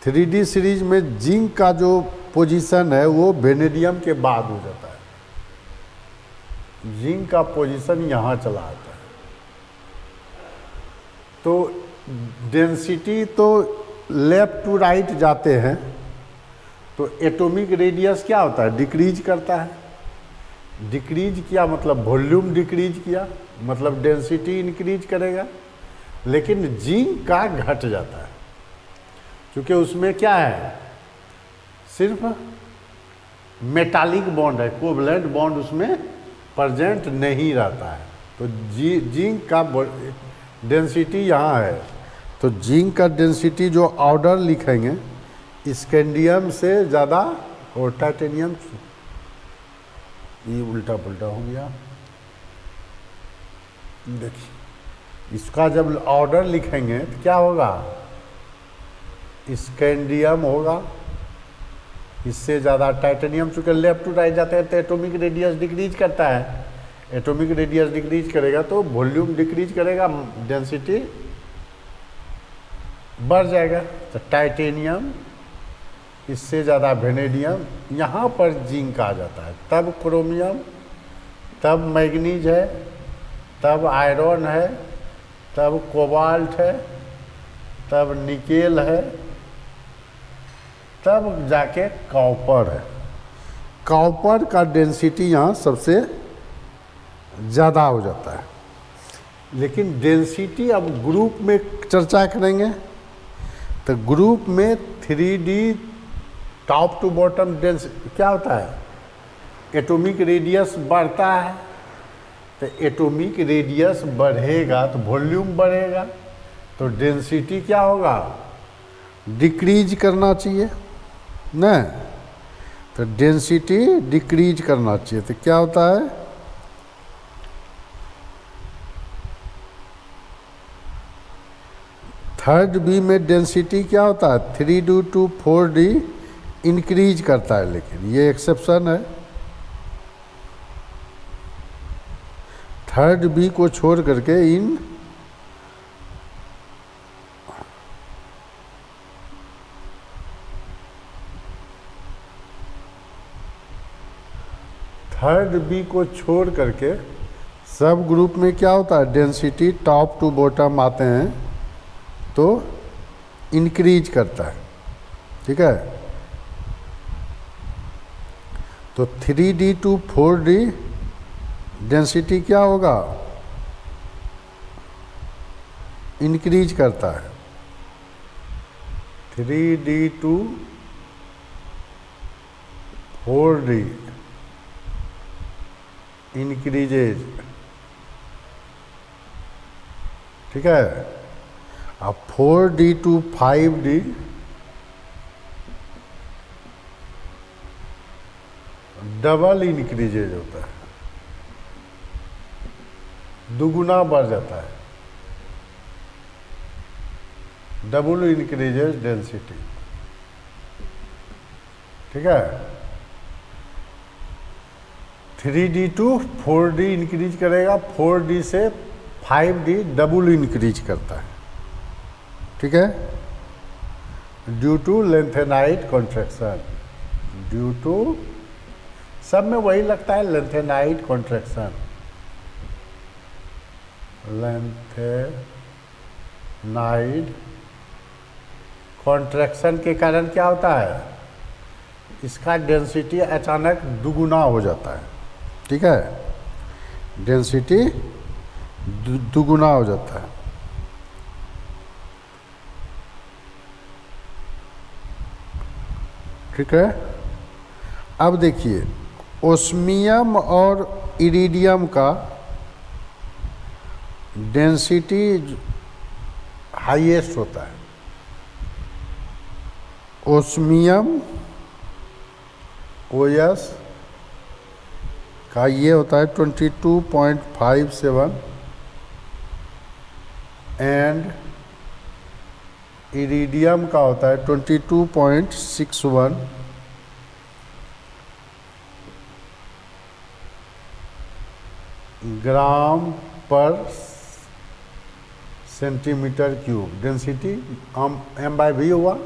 3D सीरीज में जिंक का जो पोजीशन है वो वेनेडियम के बाद हो जाता है, जिंक का पोजीशन यहाँ चला आता है। तो डेंसिटी तो लेफ्ट टू राइट जाते हैं, तो एटॉमिक रेडियस क्या होता है, डिक्रीज करता है। डिक्रीज किया मतलब वॉल्यूम डिक्रीज किया, मतलब डेंसिटी इंक्रीज करेगा, लेकिन जिंक का घट जाता है, क्योंकि उसमें क्या है, सिर्फ मेटालिक बॉन्ड है, कोवलेंट बॉन्ड उसमें प्रेजेंट नहीं रहता है। तो जिंक का डेंसिटी यहाँ है, तो जिंक का डेंसिटी जो ऑर्डर लिखेंगे स्कैंडियम से ज़्यादा और टाइटेनियम, ये उल्टा पुल्टा हो गया। देखिए इसका जब ऑर्डर लिखेंगे तो क्या होगा, स्कैंडियम होगा इससे ज़्यादा टाइटेनियम चूँकि लेफ्ट टू राइट जाते हैं तो एटॉमिक रेडियस डिक्रीज करता है, एटॉमिक रेडियस डिक्रीज करेगा तो वॉल्यूम डिक्रीज करेगा, डेंसिटी बढ़ जाएगा। तो टाइटेनियम, इससे ज़्यादा वेनेडियम, यहाँ पर जिंक आ जाता है, तब क्रोमियम, तब मैग्नीज है, तब आयरन है, तब कोबाल्ट है, तब निकेल है, तब जाके कॉपर है। कॉपर का डेंसिटी यहाँ सबसे ज़्यादा हो जाता है। लेकिन डेंसिटी अब ग्रुप में चर्चा करेंगे तो ग्रुप में 3D top to bottom dense क्या होता है, एटॉमिक रेडियस बढ़ता है, तो एटॉमिक रेडियस बढ़ेगा तो वॉल्यूम बढ़ेगा, तो डेंसिटी क्या होगा, डिक्रीज करना चाहिए ना, तो डेंसिटी डिक्रीज करना चाहिए। तो क्या होता है, थर्ड बी में डेंसिटी क्या होता है, 3D to 4D इंक्रीज करता है, लेकिन ये एक्सेप्शन है। थर्ड बी को छोड़ करके इन थर्ड बी को छोड़ करके सब ग्रुप में क्या होता है, डेंसिटी टॉप टू बॉटम आते हैं तो इंक्रीज करता है, ठीक है। तो 3D to 4D डेंसिटी क्या होगा, इंक्रीज करता है। 3D to 4D इंक्रीजेज, ठीक है। अब 4D to 5D double increases होता है, दुगुना बढ़ जाता है, डबल इंक्रीजेज डेंसिटी, ठीक है। 3D to 4D इंक्रीज करेगा, 4D से 5D डबल इंक्रीज करता है, ठीक है, due to lanthanide contraction, due to सब में वही लगता है, लेंथेनाइट कॉन्ट्रैक्शन, लेंथेनाइट कॉन्ट्रैक्शन के कारण क्या होता है, इसका डेंसिटी अचानक दुगुना हो जाता है, ठीक है, डेंसिटी दुगुना हो जाता है। ठीक है। अब देखिए ओस्मियम और इरिडियम का डेंसिटी हाईएस्ट होता है। ओस्मियम OS का ये होता है 22.57 एंड इरिडियम का होता है 22.61 ग्राम पर सेंटीमीटर क्यूब। डेंसिटी M/V हुआ,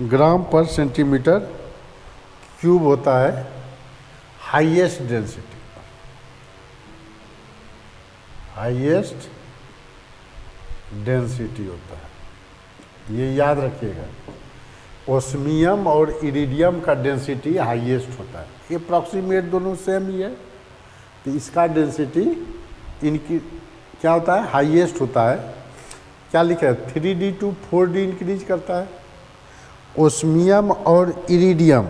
ग्राम पर सेंटीमीटर क्यूब होता है हाईएस्ट डेंसिटी, हाईएस्ट डेंसिटी होता है, ये याद रखिएगा। ओस्मियम और इरिडियम का डेंसिटी हाईएस्ट होता है, ये अप्रॉक्सीमेट दोनों सेम ही है, तो इसका डेंसिटी इनकी क्या होता है, हाईएस्ट होता है। क्या लिखा है, 3D to 4D इंक्रीज करता है। ओस्मियम और इरिडियम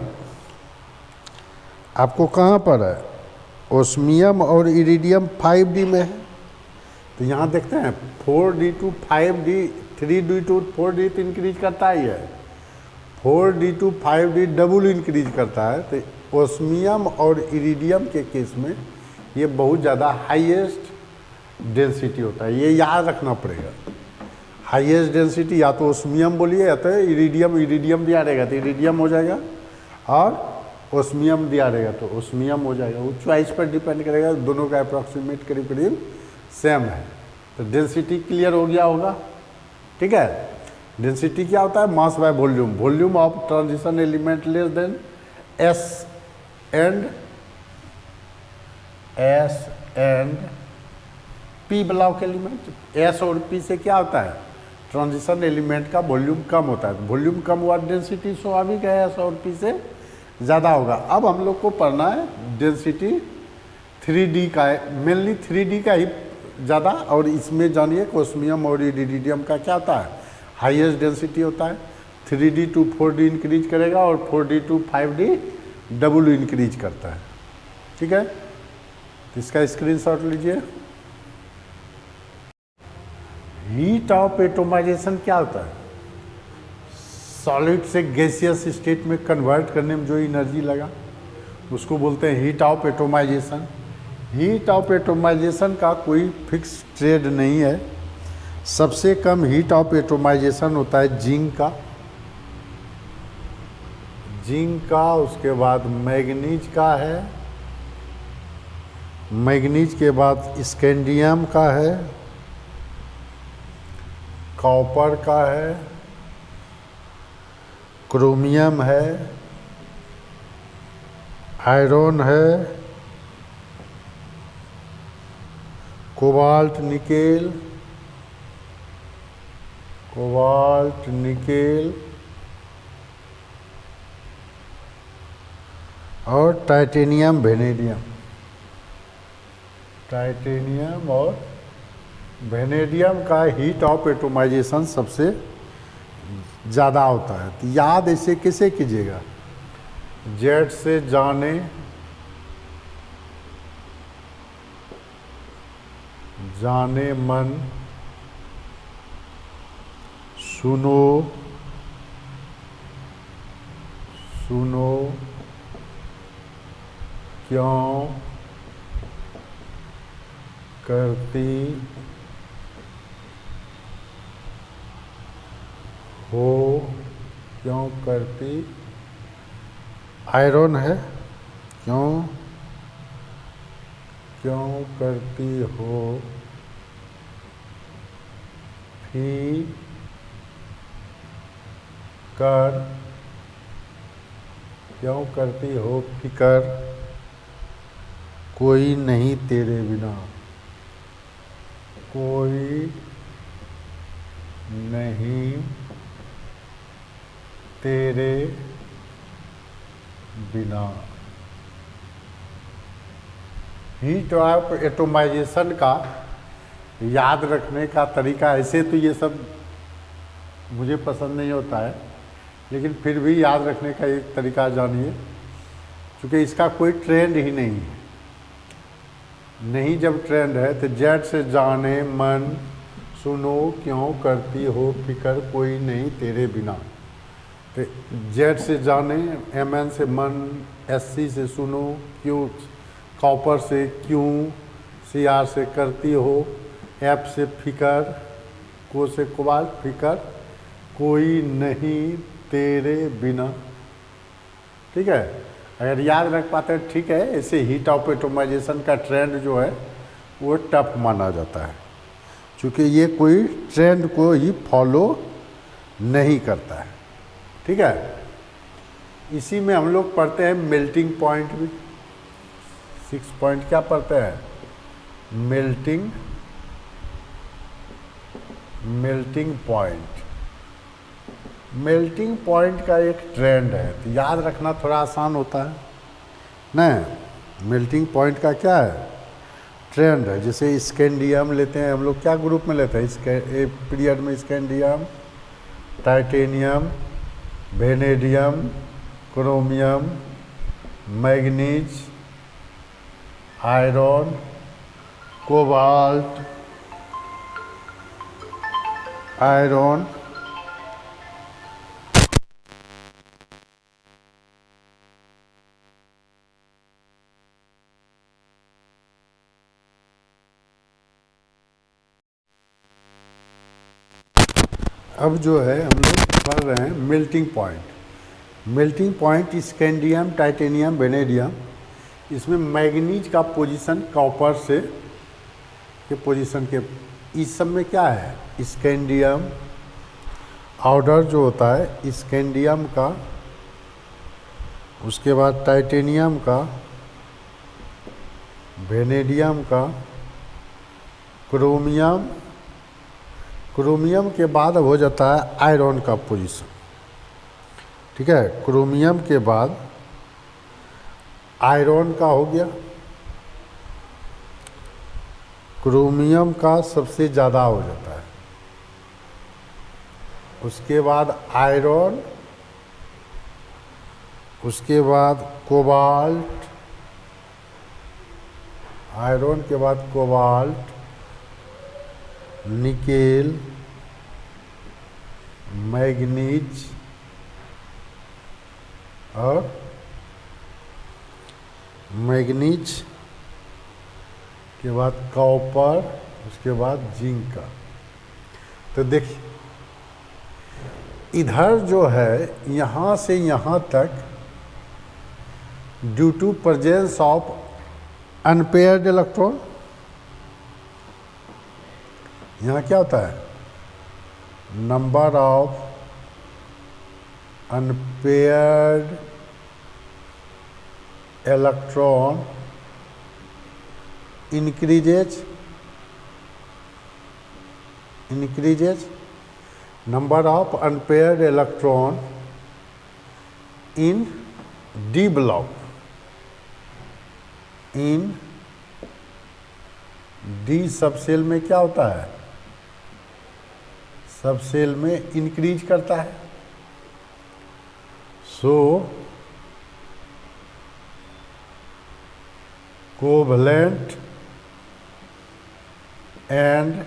आपको कहाँ पर है, ओस्मियम और इरिडियम 5D में है, तो यहाँ देखते हैं 4D to 5D, 3D to 4D तो इंक्रीज करता ही है, 4D to 5D double increase करता है। तो ओस्मियम और इरिडियम के केस में ये बहुत ज़्यादा हाईएस्ट डेंसिटी होता है, ये याद रखना पड़ेगा। हाईएस्ट डेंसिटी या तो ओस्मियम बोलिए या तो इरिडियम, इरिडियम दिया रहेगा तो इरिडियम हो जाएगा, और ओस्मियम दिया रहेगा तो ओस्मियम हो जाएगा। वो चॉइस पर डिपेंड करेगा, दोनों का अप्रॉक्सीमेट करीब करीब सेम है। तो डेंसिटी क्लियर हो गया होगा, ठीक है। डेंसिटी क्या होता है? Mass by volume, volume of transition element less than S and P block element. S और पी से क्या होता है? ट्रांजिशन एलिमेंट का वॉल्यूम कम होता है, वॉल्यूम कम हुआ डेंसिटी स्वाभाविक है एस और पी से ज़्यादा होगा। अब हम लोग को पढ़ना है डेंसिटी 3D का है, मेनली 3D का ही ज़्यादा। और इसमें जानिए ओस्मियम और इरिडियम का क्या होता है? हाईएस्ट डेंसिटी होता है। 3D टू 4D इंक्रीज करेगा और 4D to 5D double increase करता है, ठीक है। तो इसका स्क्रीनशॉट लीजिए। हीट ऑफ एटोमाइजेशन क्या होता है? सॉलिड से गैसियस स्टेट में कन्वर्ट करने में जो एनर्जी लगा उसको बोलते हैं heat of atomization. Heat of atomization का कोई फिक्स ट्रेड नहीं है। सबसे कम हीट ऑफ एटोमाइजेशन होता है जिंक का, उसके बाद मैग्नीज का है, मैग्नीज के बाद स्कैंडियम का है, कॉपर का है, क्रोमियम है, आयरन है, कोबाल्ट निकेल और टाइटेनियम और वेनेडियम का हीट ऑफ एटोमाइजेशन सबसे ज़्यादा होता है। तो याद ऐसे कैसे कीजिएगा? जेड से जाने मन, सुनो क्यों करती हो, क्यों करती, आयरन है, क्यों करती हो क्यों करती हो फिकर, कोई नहीं तेरे बिना, कोई नहीं तेरे बिना। हीट ऑफ एटोमाइजेशन का याद रखने का तरीका, ऐसे तो ये सब मुझे पसंद नहीं होता है, लेकिन फिर भी याद रखने का एक तरीका जानिए, क्योंकि इसका कोई ट्रेंड ही नहीं है। नहीं जब ट्रेंड है तो जेड से जाने मन, सुनो क्यों करती हो फिकर, कोई नहीं तेरे बिना। तो जेड से जाने, एमएन से मन, एससी से सुनो, क्यों कॉपर से क्यों, सीआर से करती हो, एफ से फिकर, को से कोबाल्ट, फिकर कोई नहीं तेरे बिना, ठीक है। अगर याद रख पाते हैं ठीक है। ऐसे हीट ऑफ एटोमाइजेशन का ट्रेंड जो है वो टफ माना जाता है, क्योंकि ये कोई ट्रेंड को ही फॉलो नहीं करता है, ठीक है। इसी में हम लोग पढ़ते हैं मेल्टिंग पॉइंट भी। 6 पॉइंट क्या पढ़ते हैं? Melting point. मेल्टिंग पॉइंट का एक ट्रेंड है, तो याद रखना थोड़ा आसान होता है ना। मेल्टिंग पॉइंट का क्या है? ट्रेंड है। जैसे स्कैंडियम लेते हैं हम लोग, क्या ग्रुप में लेते हैं? एक पीरियड में scandium, titanium, vanadium, chromium, manganese, iron, cobalt, iron, अब जो है हम लोग पढ़ रहे हैं melting point. Melting point scandium, titanium, vanadium, इसमें मैग्नीज का पोजीशन कॉपर से के पोजीशन के, इस सब में क्या है, स्कैंडियम ऑर्डर जो होता है स्कैंडियम का, उसके बाद टाइटेनियम का, वेनेडियम का, क्रोमियम, क्रोमियम के बाद हो जाता है आयरन का पोजीशन, ठीक है। क्रोमियम के बाद आयरन का हो गया, क्रोमियम का सबसे ज़्यादा हो जाता है, उसके बाद आयरन, उसके बाद कोबाल्ट, आयरन के बाद कोबाल्ट, निकेल, मैग्नीज और मैग्नीज के बाद कॉपर, उसके बाद जिंक का। तो देखिए इधर जो है यहाँ से यहाँ तक due to presence of unpaired electron, यहाँ क्या होता है, number of unpaired electron increases number of unpaired electron in D block, in D subshell में क्या होता है, सबसेल में इंक्रीज करता है। सो covalent and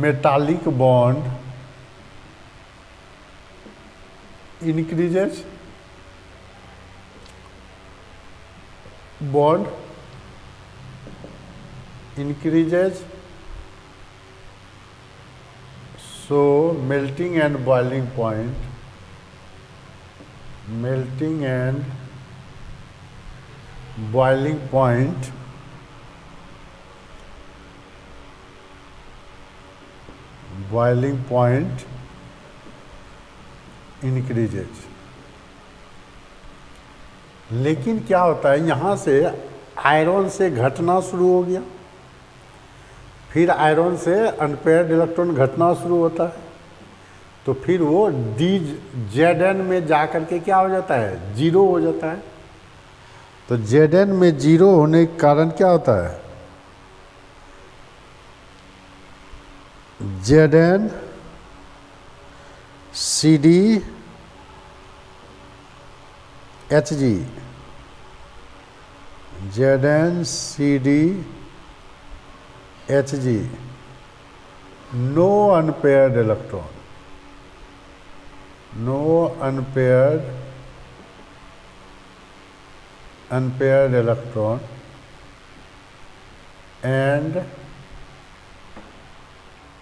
metallic bond increases, bond increases, so melting and boiling point, melting and boiling point increases. लेकिन क्या होता है, यहाँ से आयरन से घटना शुरू हो गया, फिर आयरन से अनपेयर्ड इलेक्ट्रॉन घटना शुरू होता है, तो फिर वो Zn में जा कर के क्या हो जाता है, जीरो हो जाता है। तो Zn में जीरो होने के कारण क्या होता है, Zn CD Hg, Zn CD Hg, no unpaired electron, no unpaired electron and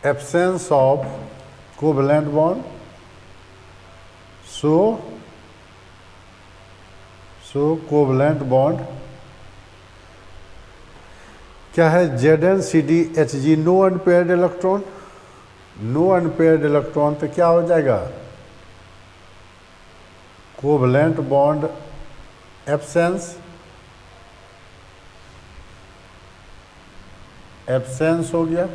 absence of covalent bond, so covalent bond क्या है, Zn CD Hg, no unpaired electron, no unpaired electron, तो क्या हो जाएगा, कोवलेंट बॉन्ड एब्सेंस हो गया,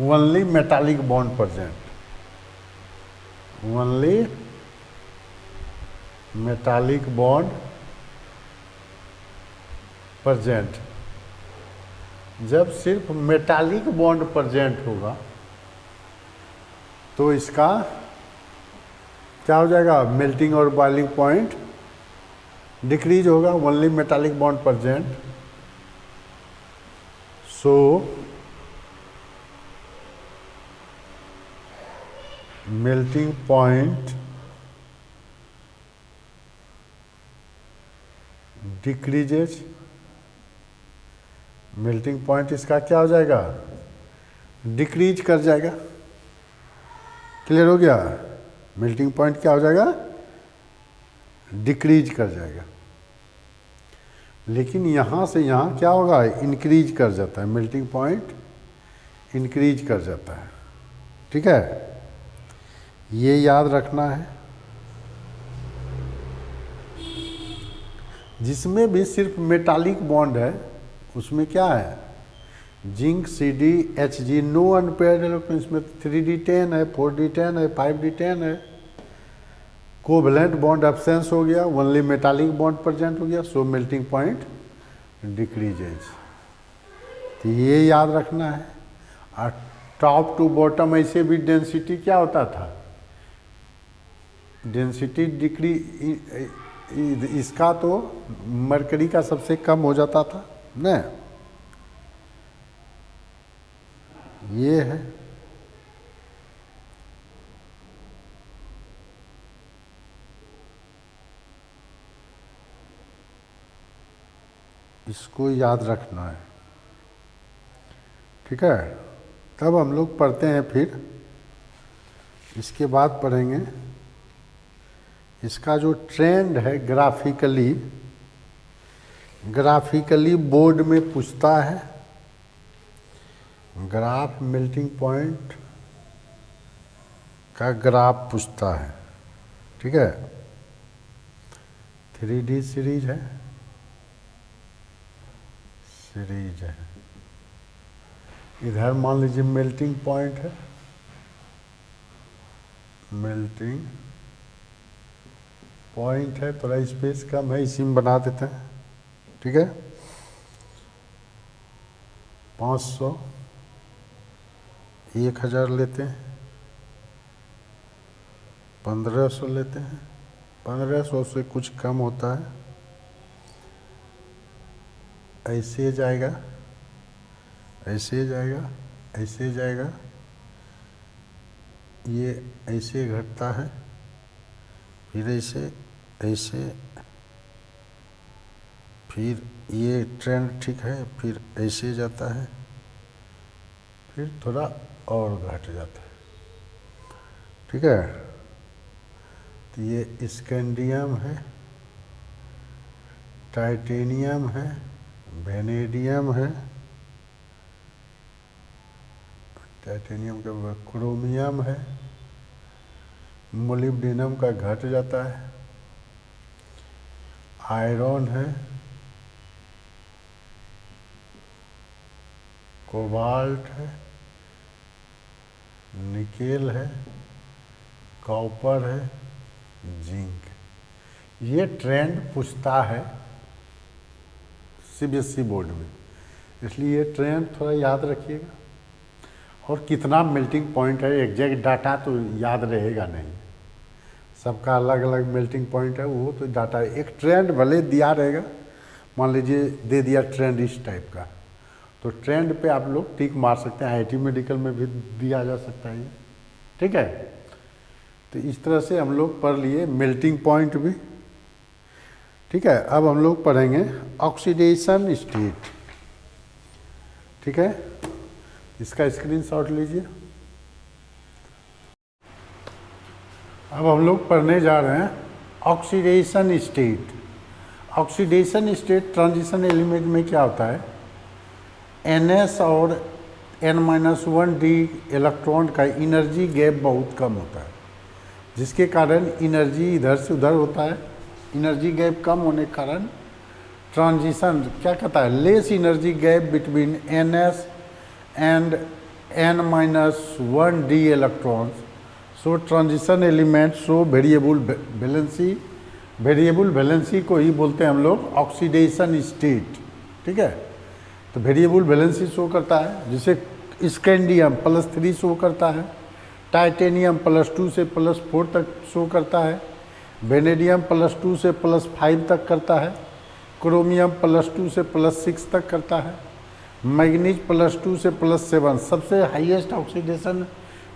only metallic bond present, only metallic bond present. जब सिर्फ मेटालिक बॉन्ड प्रेजेंट होगा तो इसका क्या हो जाएगा, मेल्टिंग और बॉइलिंग पॉइंट डिक्रीज होगा, only metallic bond present, so melting point decreases, melting point इसका क्या हो जाएगा, डिक्रीज कर जाएगा। क्लियर हो गया? मेल्टिंग पॉइंट क्या हो जाएगा? डिक्रीज कर जाएगा। लेकिन यहाँ से यहाँ क्या होगा? इंक्रीज कर जाता है, मेल्टिंग पॉइंट इंक्रीज कर जाता है। ठीक है, ये याद रखना है। जिसमें भी सिर्फ मेटालिक बॉन्ड है उसमें क्या है? Zinc CdHg, no unpaired electron. इसमें 3d10 है, 4d10 है, 5d10 है। कोवैलेंट बॉन्ड एब्सेंस हो गया, ओनली मेटालिक बॉन्ड प्रेजेंट हो गया, सो मेल्टिंग पॉइंट डिक्रीजेज। तो ये याद रखना है। और टॉप टू बॉटम ऐसे भी डेंसिटी क्या होता था? डेंसिटी इसका तो मरकरी का सबसे कम हो जाता था ना, ये है। इसको याद रखना है। ठीक है, तब हम लोग पढ़ते हैं। फिर इसके बाद पढ़ेंगे इसका जो ट्रेंड है ग्राफिकली बोर्ड में पूछता है। ग्राफ मेल्टिंग पॉइंट का ग्राफ पूछता है। ठीक है, 3D सीरीज है, इधर मान लीजिए मेल्टिंग पॉइंट है, मेल्टिंग पॉइंट है, थोड़ा स्पेस कम है, इसी में बना देते हैं। ठीक है, 500, 1000 लेते हैं, 1500 लेते हैं, 1500 से कुछ कम होता है। ऐसे जाएगा, ऐसे जाएगा, ऐसे जाएगा, ये ऐसे घटता है, फिर ऐसे ऐसे, फिर ये ट्रेंड ठीक है, फिर ऐसे जाता है, फिर थोड़ा और घट जाता है। ठीक है, तो ये स्कैंडियम है, टाइटेनियम है, वेनेडियम है, टाइटेनियम के बाद क्रोमियम है, मोलिब्डेनम का घट जाता है, आयरन है, कोबाल्ट है, निकेल है, कॉपर है, जिंक। ये ट्रेंड पूछता है CBSE बोर्ड में, इसलिए ये ट्रेंड थोड़ा याद रखिएगा। और कितना मेल्टिंग पॉइंट है एग्जैक्ट डाटा तो याद रहेगा नहीं, सबका अलग अलग मेल्टिंग पॉइंट है, वो तो डाटा एक ट्रेंड भले दिया रहेगा। मान लीजिए दे दिया ट्रेंड इस टाइप का, तो ट्रेंड पे आप लोग टिक मार सकते हैं। IIT मेडिकल में भी दिया जा सकता है। ठीक है, तो इस तरह से हम लोग पढ़ लिए मेल्टिंग पॉइंट भी। ठीक है, अब हम लोग पढ़ेंगे ऑक्सीडेशन स्टेट। ठीक है, इसका स्क्रीनशॉट लीजिए। अब हम लोग पढ़ने जा रहे हैं oxidation state. Oxidation state transition element में क्या होता है? NS और N-1D इलेक्ट्रॉन का एनर्जी गैप बहुत कम होता है, जिसके कारण एनर्जी इधर से उधर होता है। एनर्जी गैप कम होने के कारण ट्रांजिशन क्या कहता है? Less energy gap between NS and N-1D electrons, so transition element show variable valency. Variable valency को ही बोलते हैं हम लोग ऑक्सीडेशन स्टेट। ठीक है, तो वेरिएबल वैलेंसी शो करता है, जिसे स्कैंडियम +3 शो करता है, टाइटेनियम +2 से +4 तक शो करता है, वेनेडियम +2 से +5 तक करता है, क्रोमियम +2 से +6 तक करता है, मैग्नीज +2 से +7। सबसे highest oxidation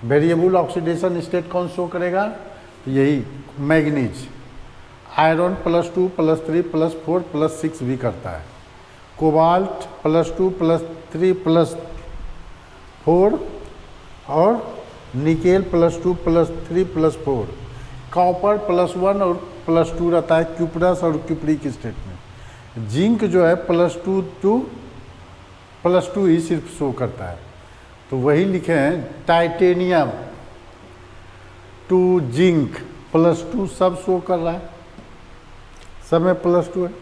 variable oxidation state कौन शो करेगा? तो यही मैग्नीज। आयरन +2 +3 +4 +6 भी करता है। कोबाल्ट +2 +3 +4 और निकेल +2 +3 +4, कॉपर +1 और +2 रहता है क्यूप्रस और क्यूप्रिक स्टेट में। जिंक जो है +2 ही सिर्फ शो करता है, तो वही लिखे हैं टाइटेनियम टू जिंक +2 सब शो कर रहा है, सब में +2 है।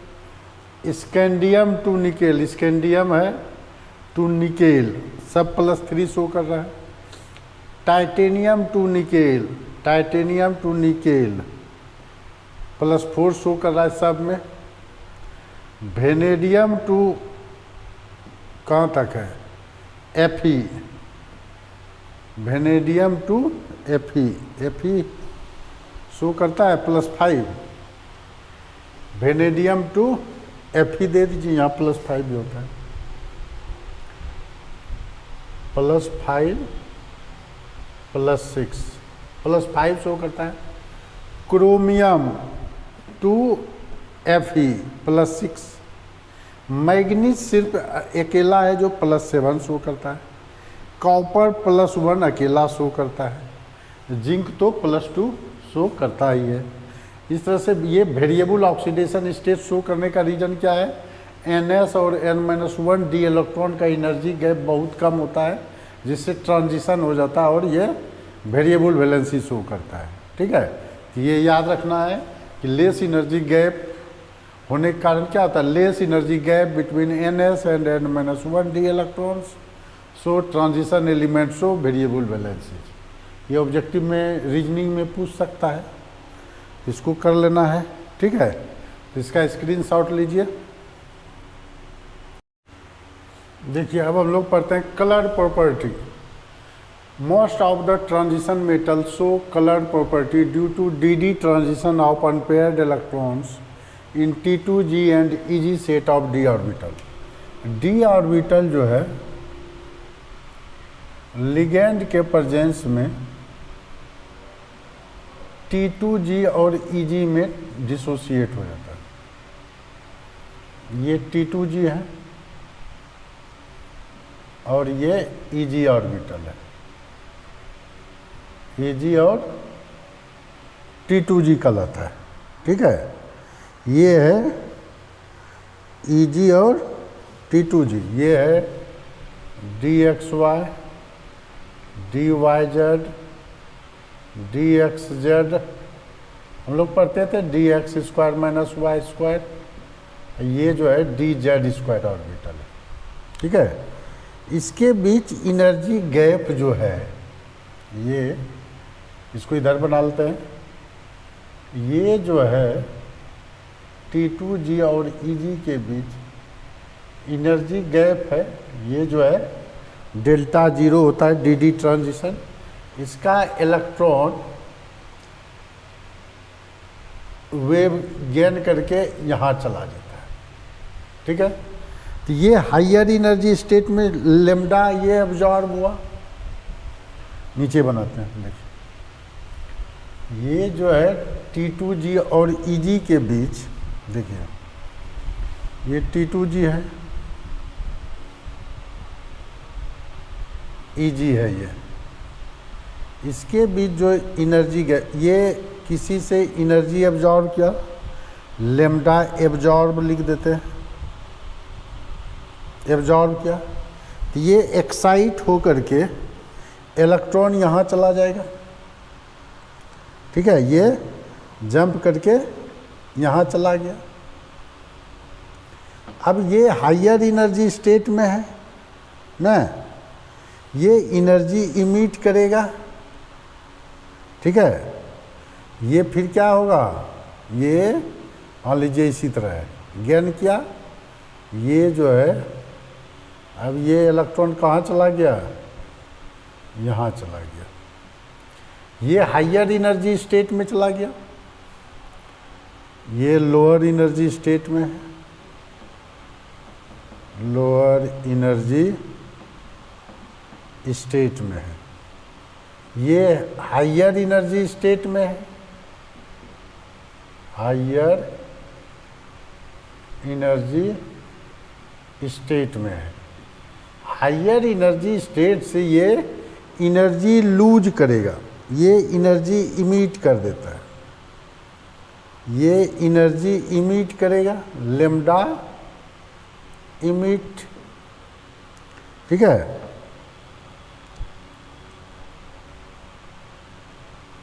स्कैंडियम टू निकेल, स्कैंडियम है टू निकेल सब +3 शो कर रहा है। Titanium to nickel, titanium to nickel +4 show कर रहा है सब में। वेनेडियम टू कहाँ तक है, Fe, vanadium to Fe show करता है +5। वेनेडियम टू Fe दे दीजिए, यहाँ +5 भी होता है, +5 +6 +5 शो करता है। Chromium to Fe +6। मैग्नीज सिर्फ अकेला है जो +7 शो करता है। कॉपर +1 अकेला शो करता है। जिंक तो +2 शो करता ही है। इस तरह से ये वेरिएबल ऑक्सीडेशन स्टेट शो करने का रीज़न क्या है, NS और N-1 डी इलेक्ट्रॉन का एनर्जी गैप बहुत कम होता है, जिससे ट्रांजिशन हो जाता है और ये वेरिएबल वैलेंसी शो करता है। ठीक है, तो ये याद रखना है कि लेस एनर्जी गैप होने के कारण क्या होता है, less energy gap between NS and N-1 D electrons, so transition element show variable valency. ये ऑब्जेक्टिव में रीजनिंग में पूछ सकता है, इसको कर लेना है। ठीक है, तो इसका स्क्रीनशॉट लीजिए। देखिए अब हम लोग पढ़ते हैं colour property. Most of the transition metal show colour property due to D transition of unpaired electrons in T2G and EG set of d orbital. d orbital जो है लिगेंड के प्रेजेंस में T2G और EG में डिसोसिएट हो जाता है। ये T2G है और ये EG ऑर्बिटल है, EG और T2G कहलाता है। ठीक है, ये है EG और T2G, ये है dxy, dyz, dxz। हम लोग पढ़ते थे dx² - y², ये जो है dz² ऑर्बिटल है। ठीक है, इसके बीच एनर्जी गैप जो है, ये इसको इधर बना लेते हैं, ये जो है T2G और EG के बीच एनर्जी गैप है, ये जो है ΔO होता है, dd ट्रांजिशन। इसका इलेक्ट्रॉन वेव गेन करके यहाँ चला जाता है। ठीक है, तो ये हायर एनर्जी स्टेट में लेमडा ये अब्जॉर्ब हुआ, नीचे बनाते हैं। देखिए ये जो है T2G और EG के बीच, देखिए ये T2G है, EG है, ये इसके बीच जो एनर्जी गया, ये किसी से एनर्जी एब्जॉर्ब किया, लेमडा एब्जॉर्ब लिख देते हैं, एब्जॉर्ब किया, तो ये एक्साइट हो करके इलेक्ट्रॉन यहाँ चला जाएगा। ठीक है, ये जंप करके यहाँ चला गया। अब ये हायर एनर्जी स्टेट में है ना, ये एनर्जी इमिट करेगा। ठीक है, ये फिर क्या होगा, ये मान लीजिए इसी तरह है, गेन किया, ये जो है अब ये इलेक्ट्रॉन कहाँ चला गया, यहाँ चला गया, ये हायर एनर्जी स्टेट में चला गया, ये लोअर एनर्जी स्टेट में है, लोअर एनर्जी स्टेट में है, ये हायर एनर्जी स्टेट में है, हायर एनर्जी स्टेट में है। हायर एनर्जी स्टेट से ये एनर्जी लूज करेगा, ये एनर्जी इमिट कर देता है, ये एनर्जी इमिट करेगा, लेम्डा इमिट, ठीक है,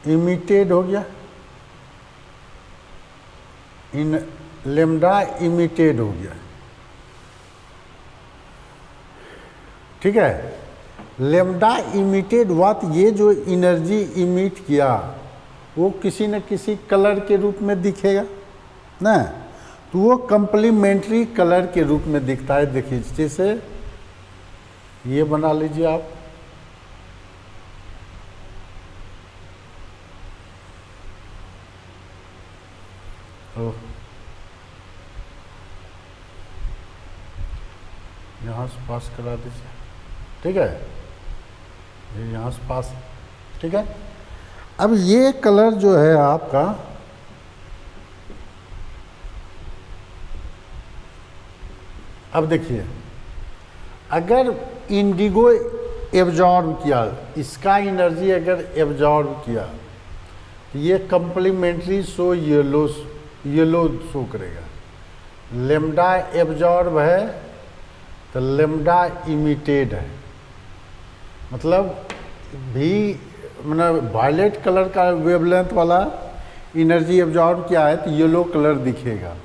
इमिटेड हो गया, इन लेम्डा इमिटेड हो गया, ठीक है। लेम्डा इमिटेड वाट, ये जो एनर्जी इमिट किया वो किसी न किसी कलर के रूप में दिखेगा ना, तो वो कंप्लीमेंट्री कलर के रूप में दिखता है। देखिए जैसे ये बना लीजिए आप, यहाँ से पास करा दीजिए, ठीक है, ये यहाँ से पास, ठीक है। अब ये कलर जो है आपका, अब देखिए अगर इंडिगो एब्जॉर्ब किया, इसका एनर्जी अगर एब्जॉर्ब किया तो ये कंप्लीमेंट्री शो येलो शो करेगा। लेम्डा एब्जॉर्ब है तो लेम्डा इमिटेड है, मतलब भी मतलब वायलेट कलर का वेवलेंथ वाला एनर्जी एब्जॉर्ब किया है तो येलो कलर दिखेगा।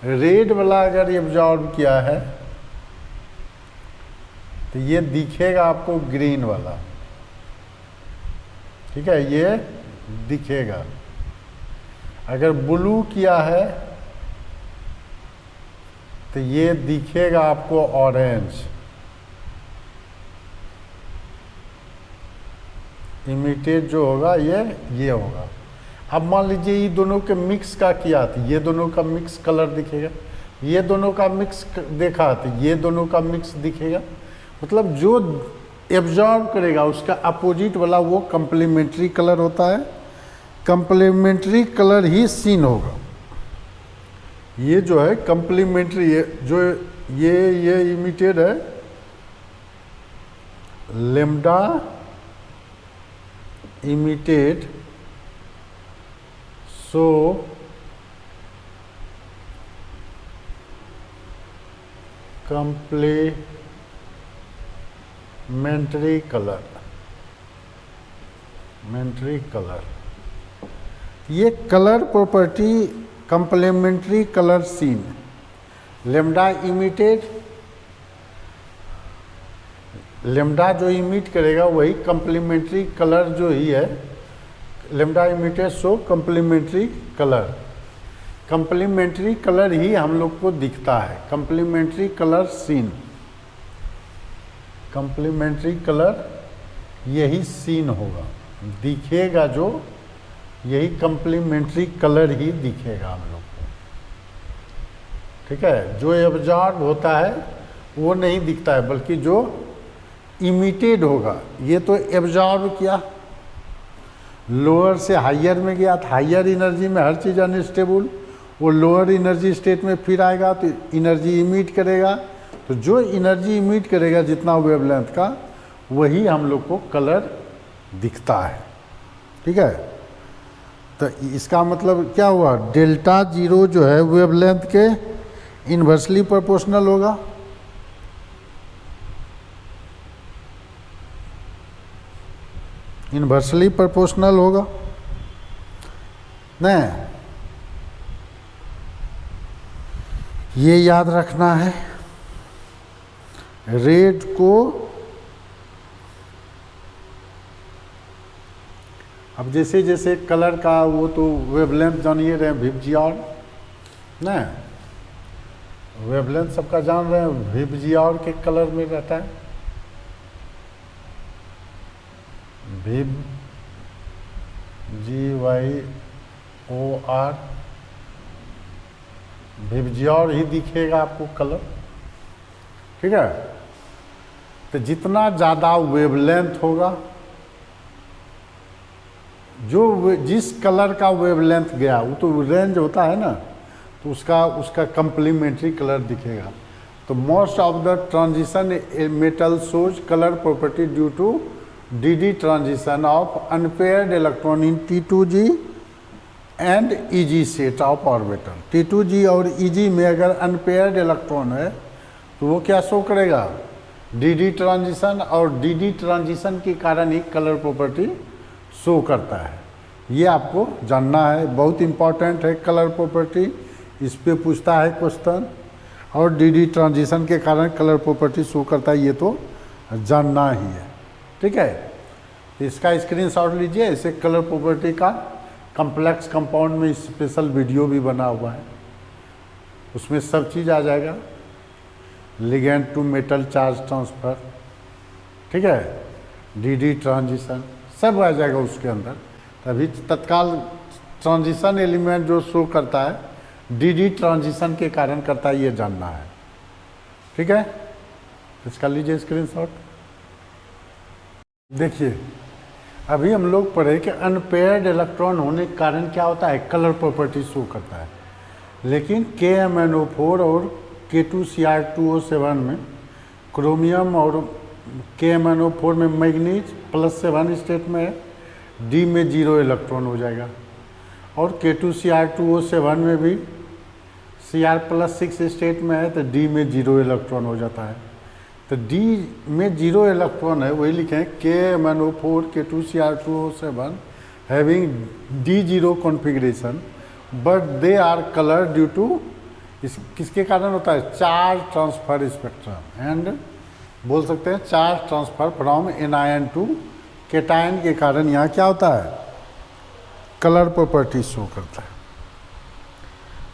रेड वाला अगर एब्जॉर्ब किया है तो ये दिखेगा आपको ग्रीन वाला, ठीक है, ये दिखेगा। अगर ब्लू किया है तो ये दिखेगा आपको ऑरेंज, इमिटेड जो होगा ये होगा। अब मान लीजिए ये दोनों के मिक्स का किया तो ये दोनों का मिक्स कलर दिखेगा, ये दोनों का मिक्स देखा तो ये दोनों का मिक्स दिखेगा। मतलब जो एब्जॉर्ब करेगा उसका अपोजिट वाला वो कंप्लीमेंट्री कलर होता है, कंप्लीमेंट्री कलर ही सीन होगा। ये जो है कंप्लीमेंट्री, जो ये इमिटेड है, lambda emitted so complementary colour, ये colour property complementary colour seen. Lambda emitted, lambda जो इमिट करेगा वही कंप्लीमेंट्री कलर जो ही है, lambda emitted so complementary colour, complementary colour ही हम लोग को दिखता है, complementary colour seen, complementary colour यही सीन होगा, दिखेगा जो यही कंप्लीमेंट्री कलर ही दिखेगा हम लोग को, ठीक है। जो एब्जॉर्ब होता है वो नहीं दिखता है, बल्कि जो इमिटेड होगा, ये तो एब्जॉर्ब किया, लोअर से हायर में गया तो हायर एनर्जी में हर चीज़ अनस्टेबल, वो लोअर एनर्जी स्टेट में फिर आएगा तो एनर्जी इमिट करेगा, तो जो एनर्जी इमिट करेगा जितना वेवलेंथ का वही हम लोग को कलर दिखता है, ठीक है। तो इसका मतलब क्या हुआ, डेल्टा जीरो जो है वेवलेंथ के इन्वर्सली प्रोपोर्शनल होगा, इन्वर्सली प्रोपोर्शनल होगा नहीं, ये याद रखना है। रेड को अब जैसे जैसे कलर का वो तो वेवलेंथ जानिए रहे हैं, विबजियोर ना, वेवलेंथ सबका जान रहे हैं, विबजियोर के कलर में रहता है, VBGYOR, विबजियोर ही दिखेगा आपको कलर, ठीक है। तो जितना ज़्यादा वेवलेंथ होगा, जो जिस कलर का वेवलेंथ गया वो तो रेंज होता है ना, तो उसका कंप्लीमेंट्री कलर दिखेगा। तो most of the transition metal shows colour property due to D transition of unpaired electron in T2g and Eg set of orbital. T2g और Eg में अगर अनपेयर्ड इलेक्ट्रॉन है तो वो क्या शो करेगा, डी ट्रांजिशन, और डी ट्रांजिशन के कारण ही कलर प्रॉपर्टी शो करता है। ये आपको जानना है, बहुत इंपॉर्टेंट है कलर प्रॉपर्टी, इस पे पूछता है क्वेश्चन। और डी ट्रांजिशन के कारण कलर प्रॉपर्टी शो करता है, ये तो जानना ही है। ठीक है, तो इसका स्क्रीनशॉट लीजिए। इसे कलर प्रॉपर्टी का कम्प्लेक्स कंपाउंड में स्पेशल वीडियो भी बना हुआ है, उसमें सब चीज़ आ जाएगा, ligand to metal charge transfer, ठीक है, डी ट्रांजिशन सब आ जाएगा उसके अंदर। तभी तत्काल ट्रांजिशन एलिमेंट जो शो करता है डी ट्रांजिशन के कारण करता है, ये जानना है। ठीक है, इसका लीजिए स्क्रीनशॉट। देखिए, अभी हम लोग पढ़े कि अनपेयर्ड इलेक्ट्रॉन होने के कारण क्या होता है, कलर प्रॉपर्टी शो करता है। लेकिन KMnO4 और K2Cr2O7 में क्रोमियम और KMnO4 में मैग्नीज +7 स्टेट में है, डी में 0 इलेक्ट्रॉन हो जाएगा। और K2Cr2O7 में भी Cr+6 स्टेट में है, तो डी में 0 इलेक्ट्रॉन हो जाता है। तो डी में 0 इलेक्ट्रॉन है, वही लिखें KMnO4 K2Cr2O7 having D0 configuration but they are colour due to, इस किसके कारण होता है, चार्ज ट्रांसफर स्पेक्ट्रम, एंड बोल सकते हैं charge transfer from anion to cation के कारण यहाँ क्या होता है, कलर प्रॉपर्टी शो करता है।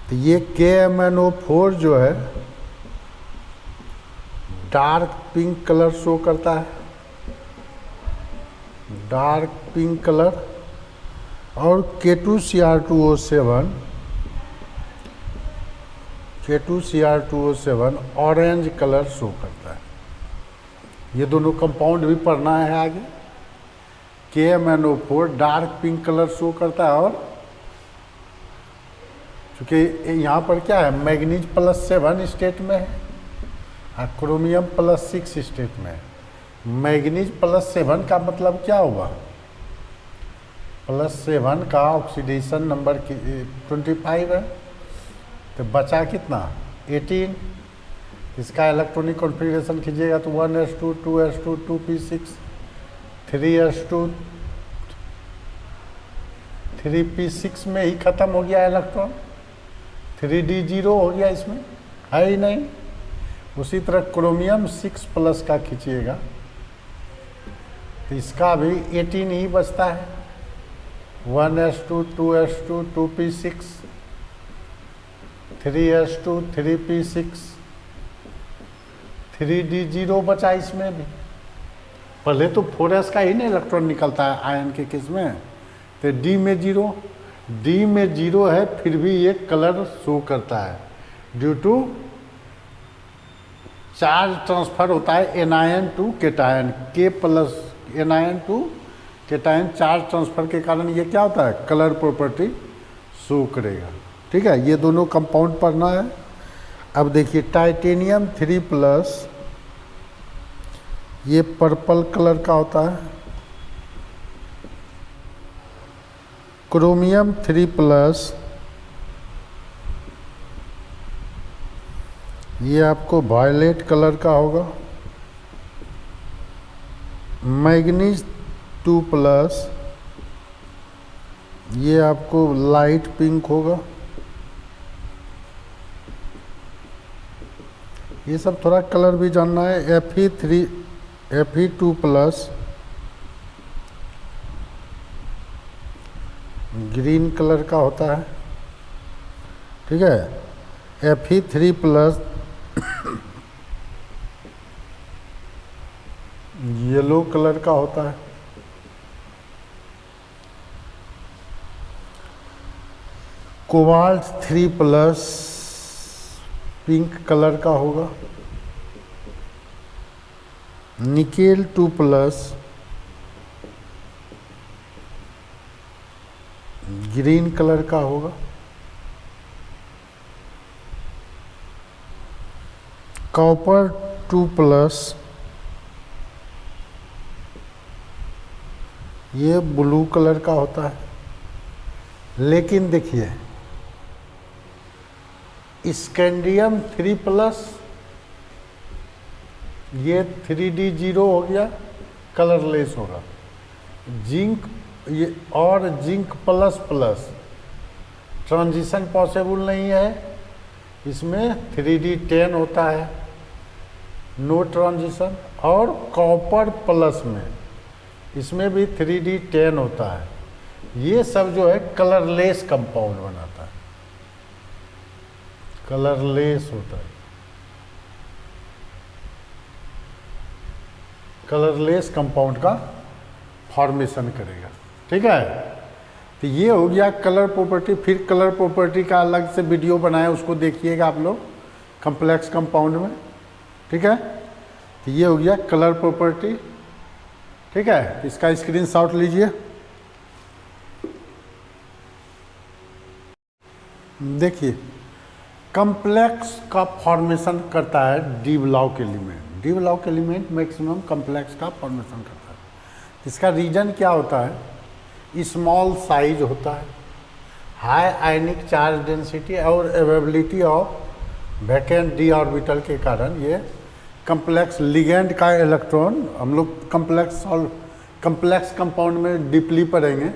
तो ये KMnO4 जो है डार्क पिंक कलर शो करता है, डार्क पिंक कलर। और K2Cr2O7 ऑरेंज कलर शो करता है। ये दोनों कंपाउंड भी पढ़ना है आगे। KMnO4 dark pink colour show करता है, और चूँकि यहाँ पर क्या है, मैग्नीज +7 स्टेट में है और क्रोमियम +6 स्टेट में है। मैग्नीज +7 का मतलब क्या होगा, +7 का ऑक्सीडेशन नंबर 25 है, तो बचा कितना 18। इसका इलेक्ट्रॉनिक कॉन्फ़िगरेशन कीजिएगा तो 1s2 2s2 2p6 3s2 3p6 में ही ख़त्म हो गया इलेक्ट्रॉन, 3d0 हो गया, इसमें है ही नहीं। उसी तरह क्रोमियम 6+ का खींचिएगा तो इसका भी 18 ही बचता है, 1s2 2s2 2p6 3s2 3p6 3d0 बचा इसमें भी। पहले तो 4s का ही ना इलेक्ट्रॉन निकलता है आयन के केस में, तो डी में 0, डी में 0 है, फिर भी ये कलर शो करता है ड्यू टू चार्ज ट्रांसफर होता है anion to cation, K+ anion to cation charge transfer के कारण ये क्या होता है, कलर प्रॉपर्टी शो करेगा। ठीक है, ये दोनों कंपाउंड पढ़ना है। अब देखिए टाइटेनियम 3+, ये पर्पल कलर का होता है, क्रोमियम 3+, ये आपको वायलेट कलर का होगा, मैग्नीज 2+, ये आपको लाइट पिंक होगा। ये सब थोड़ा कलर भी जानना है। Fe2+, ग्रीन कलर का होता है। ठीक है, Fe3+, येलो कलर का होता है। कोबाल्ट 3+, पिंक कलर का होगा। निकेल 2+, ग्रीन कलर का होगा। कॉपर 2+, ये ब्लू कलर का होता है, लेकिन देखिए स्कैंडियम 3+, ये 3D0 हो गया, कलरलेस होगा। जिंक ये और जिंक प्लस ट्रांजिशन पॉसिबल नहीं है, इसमें 3D10 होता है, नो ट्रांजिशन। और कॉपर प्लस में इसमें भी 3D10 होता है। ये सब जो है कलरलेस कंपाउंड बनाता है, कलरलेस होता है, कलरलेस कंपाउंड का फॉर्मेशन करेगा। ठीक है, तो ये हो गया कलर प्रॉपर्टी। फिर कलर प्रॉपर्टी का अलग से वीडियो बनाया, उसको देखिएगा आप लोग कम्प्लेक्स कंपाउंड में। ठीक है, तो ये हो गया कलर प्रॉपर्टी। ठीक है, इसका स्क्रीनशॉट लीजिए। देखिए कम्प्लेक्स का फॉर्मेशन करता है D block element. D block element maximum complex का फॉर्मेशन करता है। इसका रीजन क्या होता है? स्मॉल साइज होता है, हाई आयनिक चार्ज डेंसिटी और availability of vacant D orbital के कारण ये कम्प्लेक्स लिगेंड का इलेक्ट्रॉन, हम लोग कम्प्लेक्स कंपाउंड में डीपली पढ़ेंगे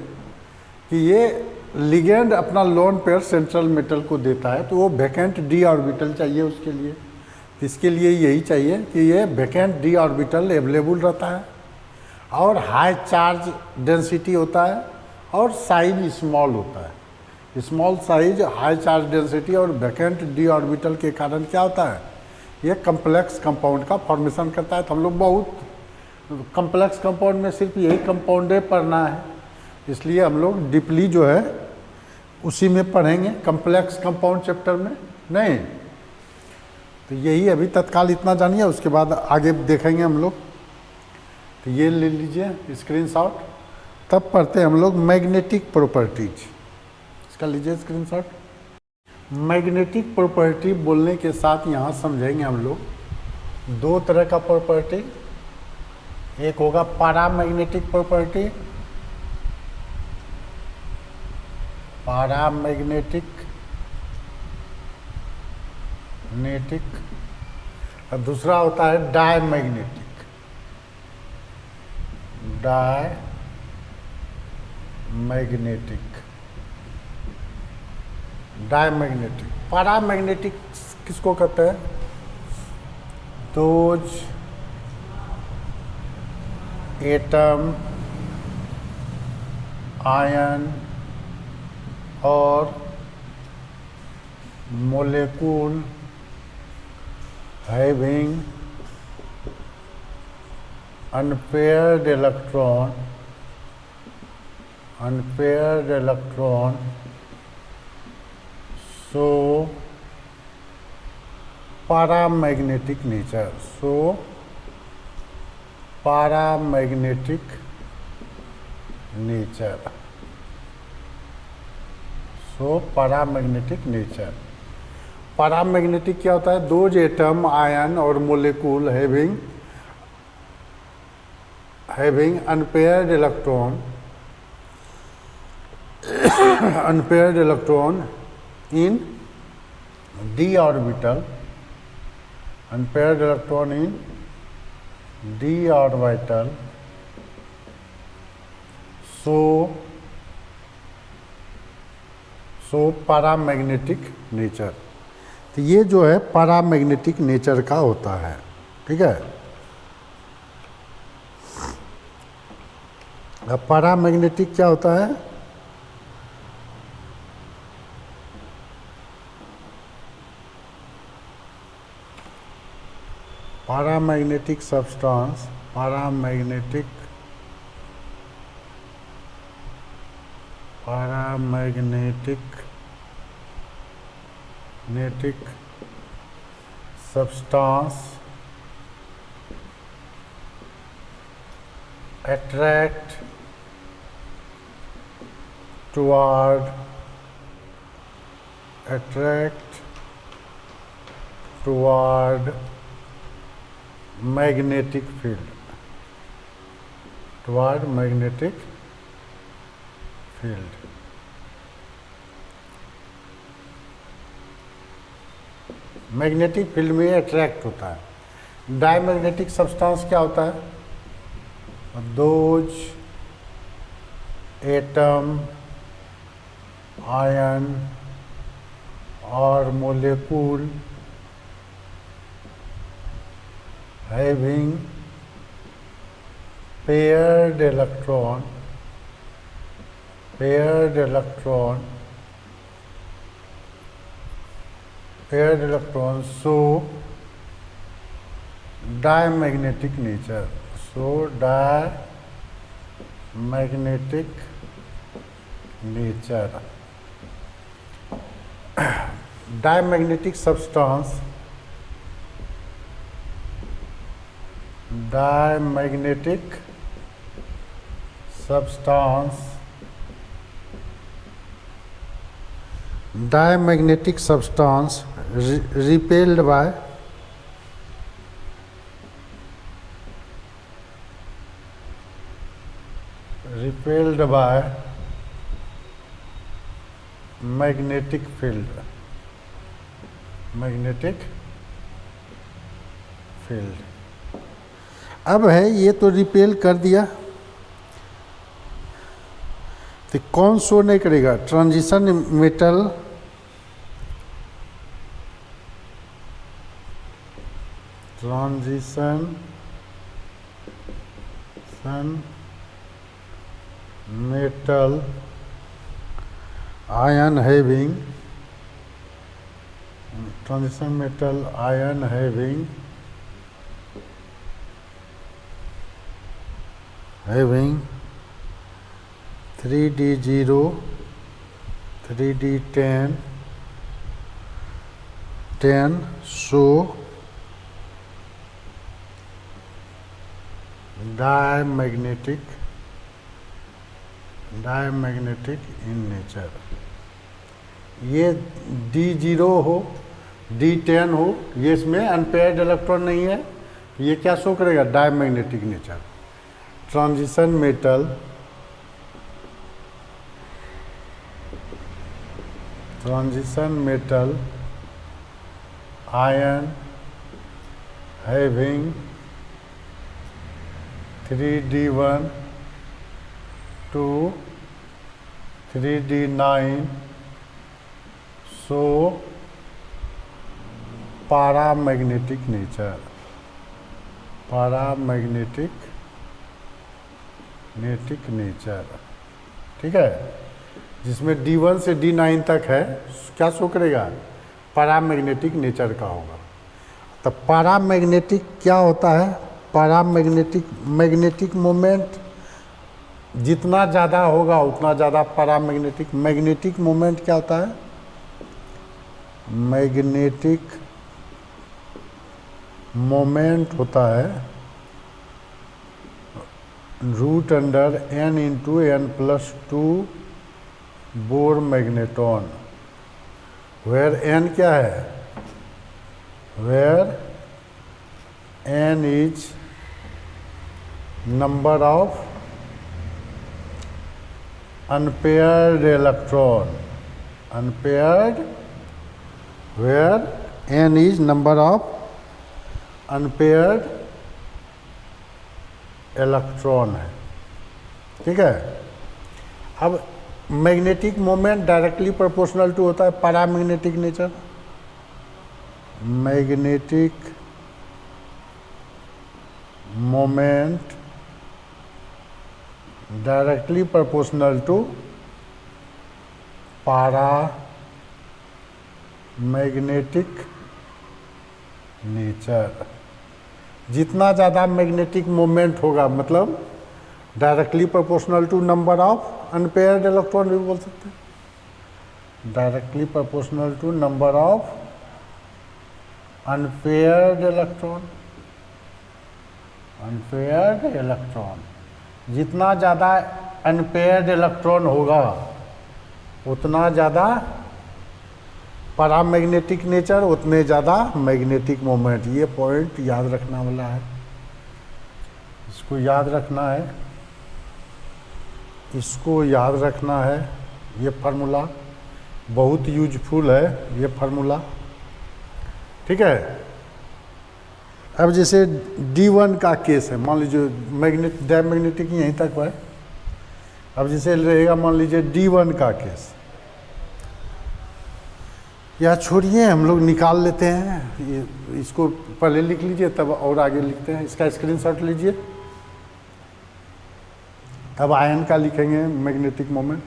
कि ये लिगेंड अपना लोन पेयर सेंट्रल मेटल को देता है, तो वो वैकेंट डी ऑर्बिटल चाहिए उसके लिए। तो इसके लिए यही चाहिए कि ये वैकेंट डी ऑर्बिटल अवेलेबल रहता है और हाई चार्ज डेंसिटी होता है और साइज स्मॉल होता है। Small size, high charge density और वैकेंट डी ऑर्बिटल के कारण क्या होता है? ये कम्प्लेक्स कंपाउंड का फॉर्मेशन करता है। तो हम लोग बहुत कम्प्लेक्स कंपाउंड में सिर्फ यही कंपाउंडे पढ़ना है, इसलिए हम लोग डीपली जो है उसी में पढ़ेंगे, कम्प्लेक्स कंपाउंड चैप्टर में नहीं। तो यही अभी तत्काल इतना जानिए, उसके बाद आगे देखेंगे हम लोग। तो ये ले लीजिए स्क्रीनशॉट, तब पढ़ते हैं हम लोग मैग्नेटिक प्रॉपर्टीज। इसका लीजिए स्क्रीनशॉट। मैग्नेटिक प्रॉपर्टी बोलने के साथ यहाँ समझेंगे हम लोग दो तरह का प्रॉपर्टी। एक होगा पैरामैग्नेटिक प्रॉपर्टी, पैरामैग्नेटिक और दूसरा होता है डायमैग्नेटिक। डायमैग्नेटिक पैरामैग्नेटिक किसको कहते हैं? दोज एटम, आयन और molecule having unpaired electron so paramagnetic nature, paramagnetic nature। Paramagnetic क्या होता है? दोज एटम, आयन और molecule having unpaired electron in d orbital, so paramagnetic nature. तो ये जो है पैरामैग्नेटिक नेचर का होता है। ठीक है, अब पैरामैग्नेटिक क्या होता है? Paramagnetic substance, paramagnetic substance attract toward magnetic field, field. Magnetic field में अट्रैक्ट होता है। डायमैग्नेटिक सब्सटेंस क्या होता है? दोज एटम आयन और molecule having paired electron show diamagnetic nature. Diamagnetic substance repelled by magnetic field। अब है ये तो रिपेल कर दिया, तो कौन शो नहीं करेगा? Transition metal ion having having 3d0 3d10 show diamagnetic in nature। ये d0 हो d10 हो, ये इसमें अनपेयर्ड इलेक्ट्रॉन नहीं है, ये क्या शो करेगा? Diamagnetic nature. Transition metal ion having 3d1 to 3d9 show paramagnetic nature। ठीक है, जिसमें D1 से D9 तक है, क्या शो करेगा? पैरामैग्नेटिक नेचर का होगा। तो पैरामैग्नेटिक क्या होता है? मैग्नेटिक मोमेंट जितना ज़्यादा होगा उतना ज़्यादा मैग्नेटिक मोमेंट क्या होता है? मैग्नेटिक मोमेंट होता है root under n into n+2 Bohr magneton, where n क्या है? Where n is number of unpaired electron, where n is number of unpaired electron है। ठीक है, अब magnetic moment directly proportional to होता है paramagnetic nature. Magnetic moment directly proportional to paramagnetic nature. जितना ज़्यादा मैग्नेटिक मोमेंट होगा, मतलब directly proportional to number of unpaired electron भी बोल सकते हैं। Directly proportional to number of unpaired electron. जितना ज़्यादा अनपेयर्ड इलेक्ट्रॉन होगा उतना ज़्यादा पैरामैग्नेटिक नेचर, उतने ज़्यादा मैग्नेटिक मोमेंट। ये पॉइंट याद रखना वाला है, इसको याद रखना है। इसको याद रखना है, ये फार्मूला बहुत यूजफुल है ये फार्मूला, ठीक है। अब जैसे D1 का केस है, मान लीजिए डायमैग्नेटिक यहीं तक है। अब जैसे रहेगा मान लीजिए D1 का केस, या छोड़िए हम लोग निकाल लेते हैं, इसको पहले लिख लीजिए तब और आगे लिखते हैं। इसका स्क्रीनशॉट लीजिए, अब आयन का लिखेंगे मैग्नेटिक मोमेंट।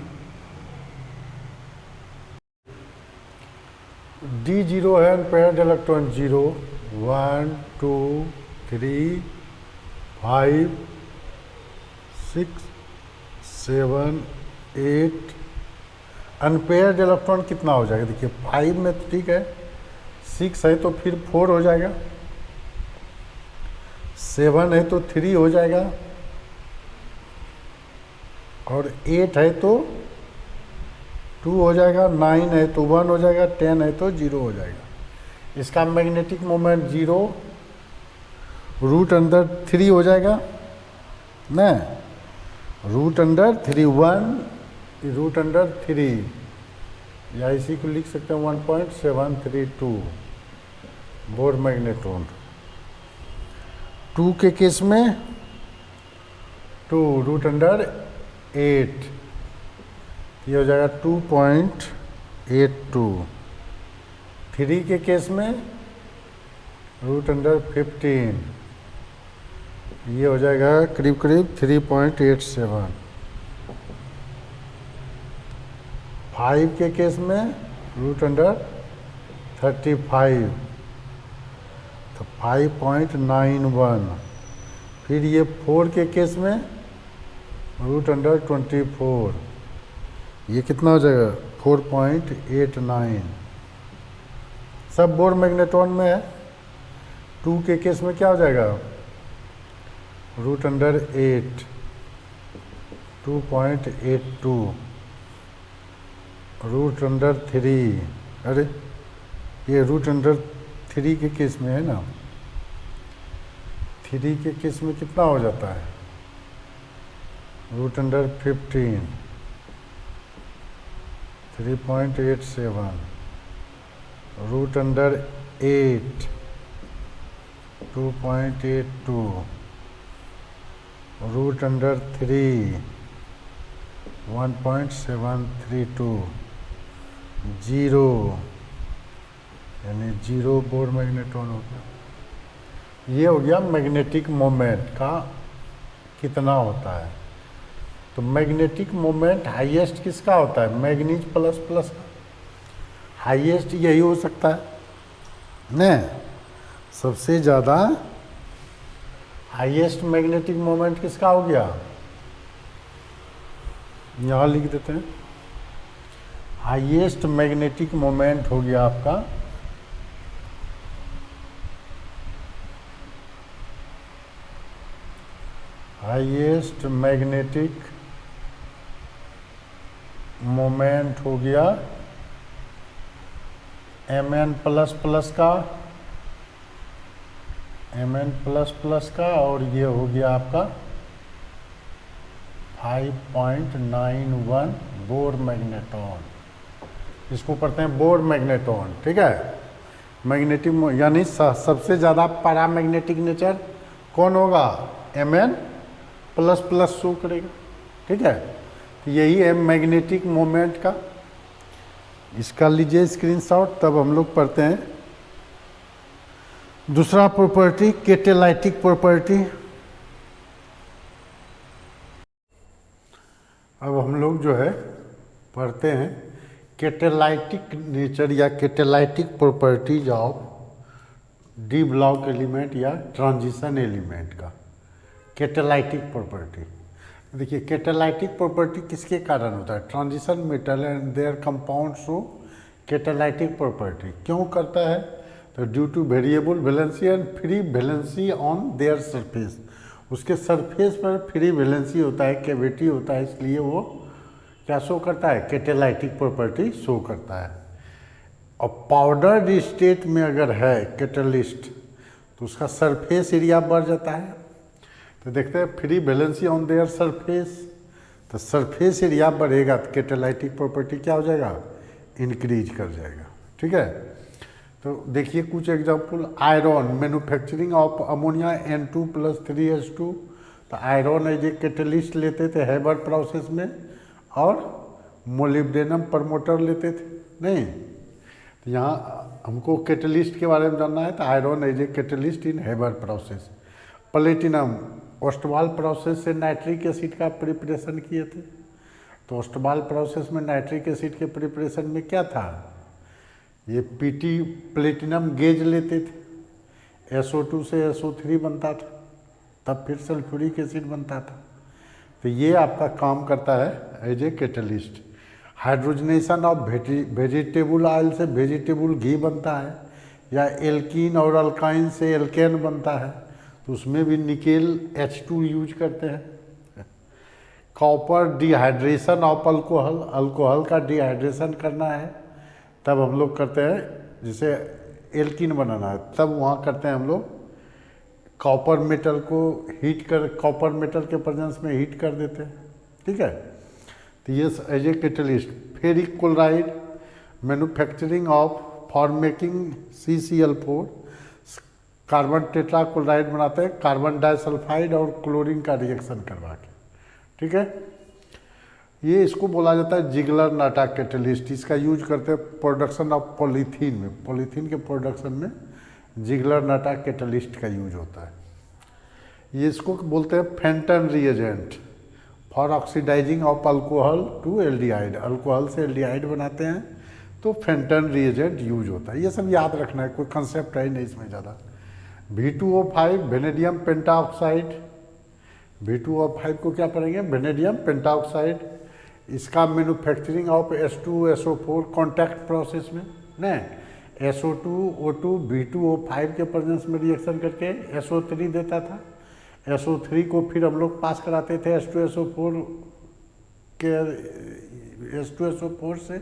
D0 है अनपेयर्ड इलेक्ट्रॉन 0 1 2 3 5 6 7 8। अनपेयर्ड इलेक्ट्रॉन कितना हो जाएगा, देखिए 5 में तो ठीक है, 6 है तो फिर 4 हो जाएगा, 7 है तो 3 हो जाएगा, और 8 है तो 2 हो जाएगा, 9 है तो 1 हो जाएगा, 10 है तो 0 हो जाएगा। इसका मैग्नेटिक मोमेंट 0 रूट अंडर 3 हो जाएगा ना, रूट अंडर 3 1 रूट अंडर 3, या इसी को लिख सकते हैं 1.732 बोर मैग्नेट्रॉन। 2 के केस में 2 रूट अंडर 8, ये हो जाएगा 2.82। 3 के केस में रूट अंडर 15, ये हो जाएगा करीब करीब 3.87। 5 के केस में रूट अंडर 35, तो 5.91। फिर ये 4 के केस में रूट अंडर 24, ये कितना हो जाएगा 4.89। सब बोर मैग्नेट्रॉन में है। 2 के केस में क्या हो जाएगा रूट अंडर 8 2.82, रूट अंडर 3, अरे ये रूट अंडर 3 के केस में है ना, 3 के केस में कितना हो जाता है root under 15 3.87, root under 8 2.82, root under 3 1.732, 0 यानी 0 बोर मैग्नेट्रॉन हो गया। ये हो गया मैग्नेटिक मोमेंट का कितना होता है। तो मैग्नेटिक मोमेंट हाईएस्ट किसका होता है, मैग्नीज प्लस प्लस का हाईएस्ट यही हो सकता है न, सबसे ज़्यादा हाईएस्ट मैग्नेटिक मोमेंट किसका हो गया, यहाँ लिख देते हैं। हाईएस्ट मैग्नेटिक मोमेंट हो गया आपका हाईएस्ट मैग्नेटिक मोमेंट हो गया Mn प्लस प्लस का, Mn प्लस प्लस का, और ये हो गया आपका 5.91 बोर मैग्नेट्रॉन। इसको पढ़ते हैं बोर मैग्नेट्रॉन, ठीक है। मैग्नेटिक यानी सबसे ज़्यादा पैरामैग्नेटिक नेचर कौन होगा, Mn प्लस प्लस शो करेगा, ठीक है। तो यही है मैग्नेटिक मोमेंट का। इसका लीजिए स्क्रीनशॉट, तब हम लोग पढ़ते हैं दूसरा प्रॉपर्टी, कैटालाइटिक प्रॉपर्टी। अब हम लोग जो है पढ़ते हैं कैटालाइटिक नेचर या catalytic properties of D block element या ट्रांजिशन एलिमेंट का कैटालाइटिक प्रॉपर्टी। देखिए कैटालाइटिक प्रॉपर्टी किसके कारण होता है, transition metal and there compound show catalytic property क्यों करता है, तो due two variable valency and free valency on their surface, उसके सरफेस पर फ्री वैलेंसी होता है, कैविटी होता है, इसलिए वो क्या शो करता है, कैटालाइटिक प्रॉपर्टी शो करता है। और पाउडर्ड स्टेट में अगर है कैटलिस्ट तो उसका सरफेस एरिया बढ़ जाता है। तो देखते हैं free valency on their surface, तो सरफेस एरिया बढ़ेगा तो कैटालाइटिक प्रॉपर्टी क्या हो जाएगा, इंक्रीज कर जाएगा। ठीक है, तो देखिए कुछ example, iron manufacturing of ammonia N2+3H2, तो आयरन एज ए कैटलिस्ट लेते थे हेबर प्रोसेस में, और मोलिब्डेनम प्रमोटर लेते थे, नहीं। तो यहाँ हमको कैटलिस्ट के बारे में जानना है, तो iron as a catalyst in Haber process. Platinum Ostwald process से नाइट्रिक एसिड का प्रिपरेशन किए थे, तो ओस्टवाल प्रोसेस में नाइट्रिक एसिड के प्रिपरेशन में क्या था, ये पीटी प्लेटिनम गेज लेते थे, SO2 से SO3 बनता था, तब फिर सल्फ्यूरिक एसिड बनता था। तो ये आपका काम करता है as a catalyst. Hydrogenation of vegetable oil से वेजिटेबल घी बनता है, या एल्कीन और अल्काइन से एल्केन बनता है, तो उसमें भी निकेल H2 यूज करते हैं। Copper dehydration of alcohol, alcohol का डिहाइड्रेशन करना है तब हम लोग करते हैं, जैसे एल्कीन बनाना है तब वहाँ करते हैं हम लोग, कॉपर मेटल को हीट कर, कॉपर मेटल के प्रेजेंस में हीट कर देते हैं। ठीक है, तो ये as a catalyst. Ferric chloride manufacturing of for making CCl4, carbon tetrachloride बनाते हैं कार्बन डाइसल्फाइड और क्लोरीन का रिएक्शन करवा के। ठीक है, ये इसको बोला जाता है जिगलर नाटा कैटलिस्ट। इसका यूज करते हैं प्रोडक्शन ऑफ पॉलीथीन में, पॉलीथीन के प्रोडक्शन में जिगलर नाटा कैटलिस्ट का यूज होता है। ये इसको बोलते हैं Fenton reagent for oxidising of alcohol to aldehyde, alcohol से एल्डिहाइड बनाते हैं तो फेंटन रिएजेंट यूज होता है। ये सब याद रखना है, कोई कंसेप्ट है नहीं इसमें ज़्यादा। V2O5 वेनेडियम पेंटाऑक्साइड, V2O5 को क्या पढ़ेंगे, वेनेडियम पेंटाऑक्साइड। इसका manufacturing of H2SO4 contact process में, नहीं, SO2 O2 V2O5 के प्रेजेंस में रिएक्शन करके SO3 देता था, SO3 को फिर हम लोग पास कराते थे H2SO4 के, H2SO4 से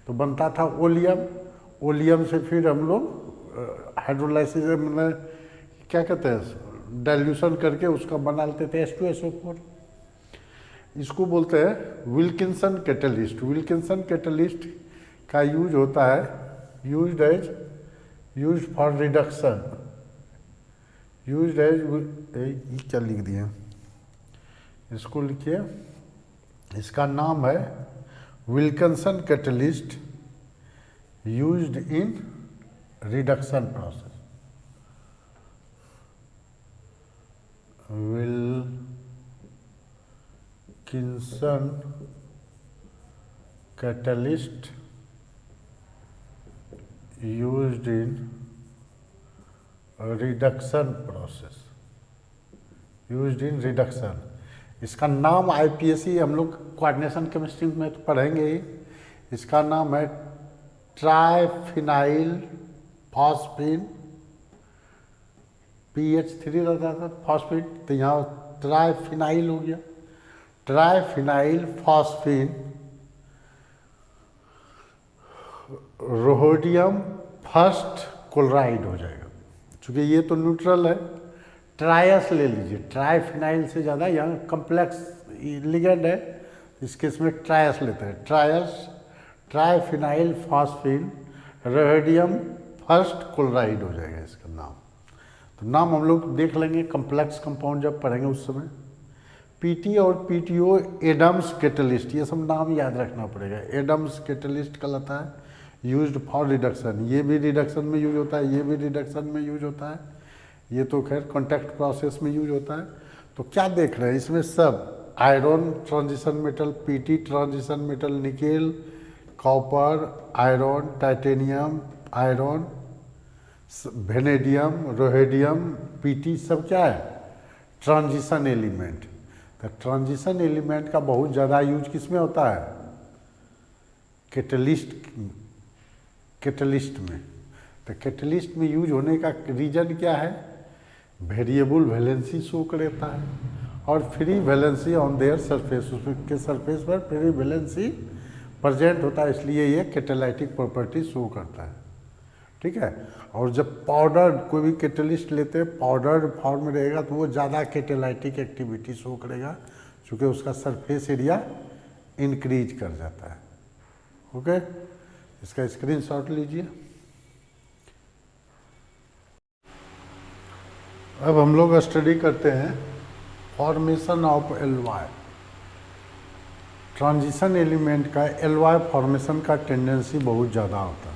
तो बनता था ओलियम, ओलियम से फिर हम लोग हाइड्रोलाइसिस मतलब क्या कहते हैं डाइल्यूशन करके उसका बना लेते थे H2SO4। इसको बोलते हैं विल्किंसन कैटलिस्ट। विल्किंसन कैटलिस्ट का यूज होता है, use for reduction, use as, ये क्या लिख दिए, इसको लिखिए, इसका नाम है Wilkinson catalyst used in reduction process. Wilkinson catalyst used in reduction process, used in reduction. इसका नाम IPSC हम लोग कोऑर्डिनेशन केमिस्ट्री में तो पढ़ेंगे ही। इसका नाम है ट्राइफिनाइल फॉस्फीन, PH3 रहता था फॉस्फीन, तो यहाँ ट्राइफिनाइल हो गया, ट्राइफिनाइल फॉस्फीन रोहोडियम फर्स्ट क्लोराइड हो जाएगा। चूँकि ये तो न्यूट्रल है, ट्रायस ले लीजिए, ट्राइफिनाइल से ज़्यादा यहाँ कम्प्लेक्स लिगेंड है, इस केस में ट्रायस लेते हैं, ट्रायस ट्राइफिनाइल फॉस्फीन रोहोडियम फर्स्ट क्लोराइड हो जाएगा इसका नाम। तो नाम हम लोग देख लेंगे कम्प्लेक्स कंपाउंड जब पढ़ेंगे उस समय। PT और PTO एडम्स कैटलिस्ट, ये सब नाम याद रखना पड़ेगा। एडम्स कैटलिस्ट कहलाता है यूज्ड फॉर रिडक्शन, ये भी रिडक्शन में यूज होता है, ये भी रिडक्शन में यूज होता है, ये तो खैर कॉन्टैक्ट प्रोसेस में यूज होता है। तो क्या देख रहे हैं इसमें सब, iron transition metal, PT transition metal, nickel, copper, iron, titanium, iron, vanadium, rhodium, PT सब क्या है, ट्रांजिशन एलिमेंट। तो ट्रांजिशन एलिमेंट का बहुत ज़्यादा यूज किस में होता है, कैटलिस्ट में। तो कैटलिस्ट में यूज होने का रीजन क्या है, वेरिएबल वैलेंसी शो करता है और free valency on their surface, उसके सरफेस पर फ्री वैलेंसी प्रेजेंट होता है, इसलिए ये कैटालाइटिक प्रॉपर्टी शो करता है। ठीक है, और जब पाउडर कोई भी कैटलिस्ट लेते हैं पाउडर फॉर्म में रहेगा तो वो ज़्यादा कैटालाइटिक एक्टिविटी शो करेगा, चूँकि उसका सरफेस एरिया इंक्रीज कर जाता है। ओके, इसका स्क्रीनशॉट लीजिए। अब हम लोग स्टडी करते हैं फॉर्मेशन ऑफ एलवाई। ट्रांजिशन एलिमेंट का एलवाई फॉर्मेशन का टेंडेंसी बहुत ज़्यादा होता है।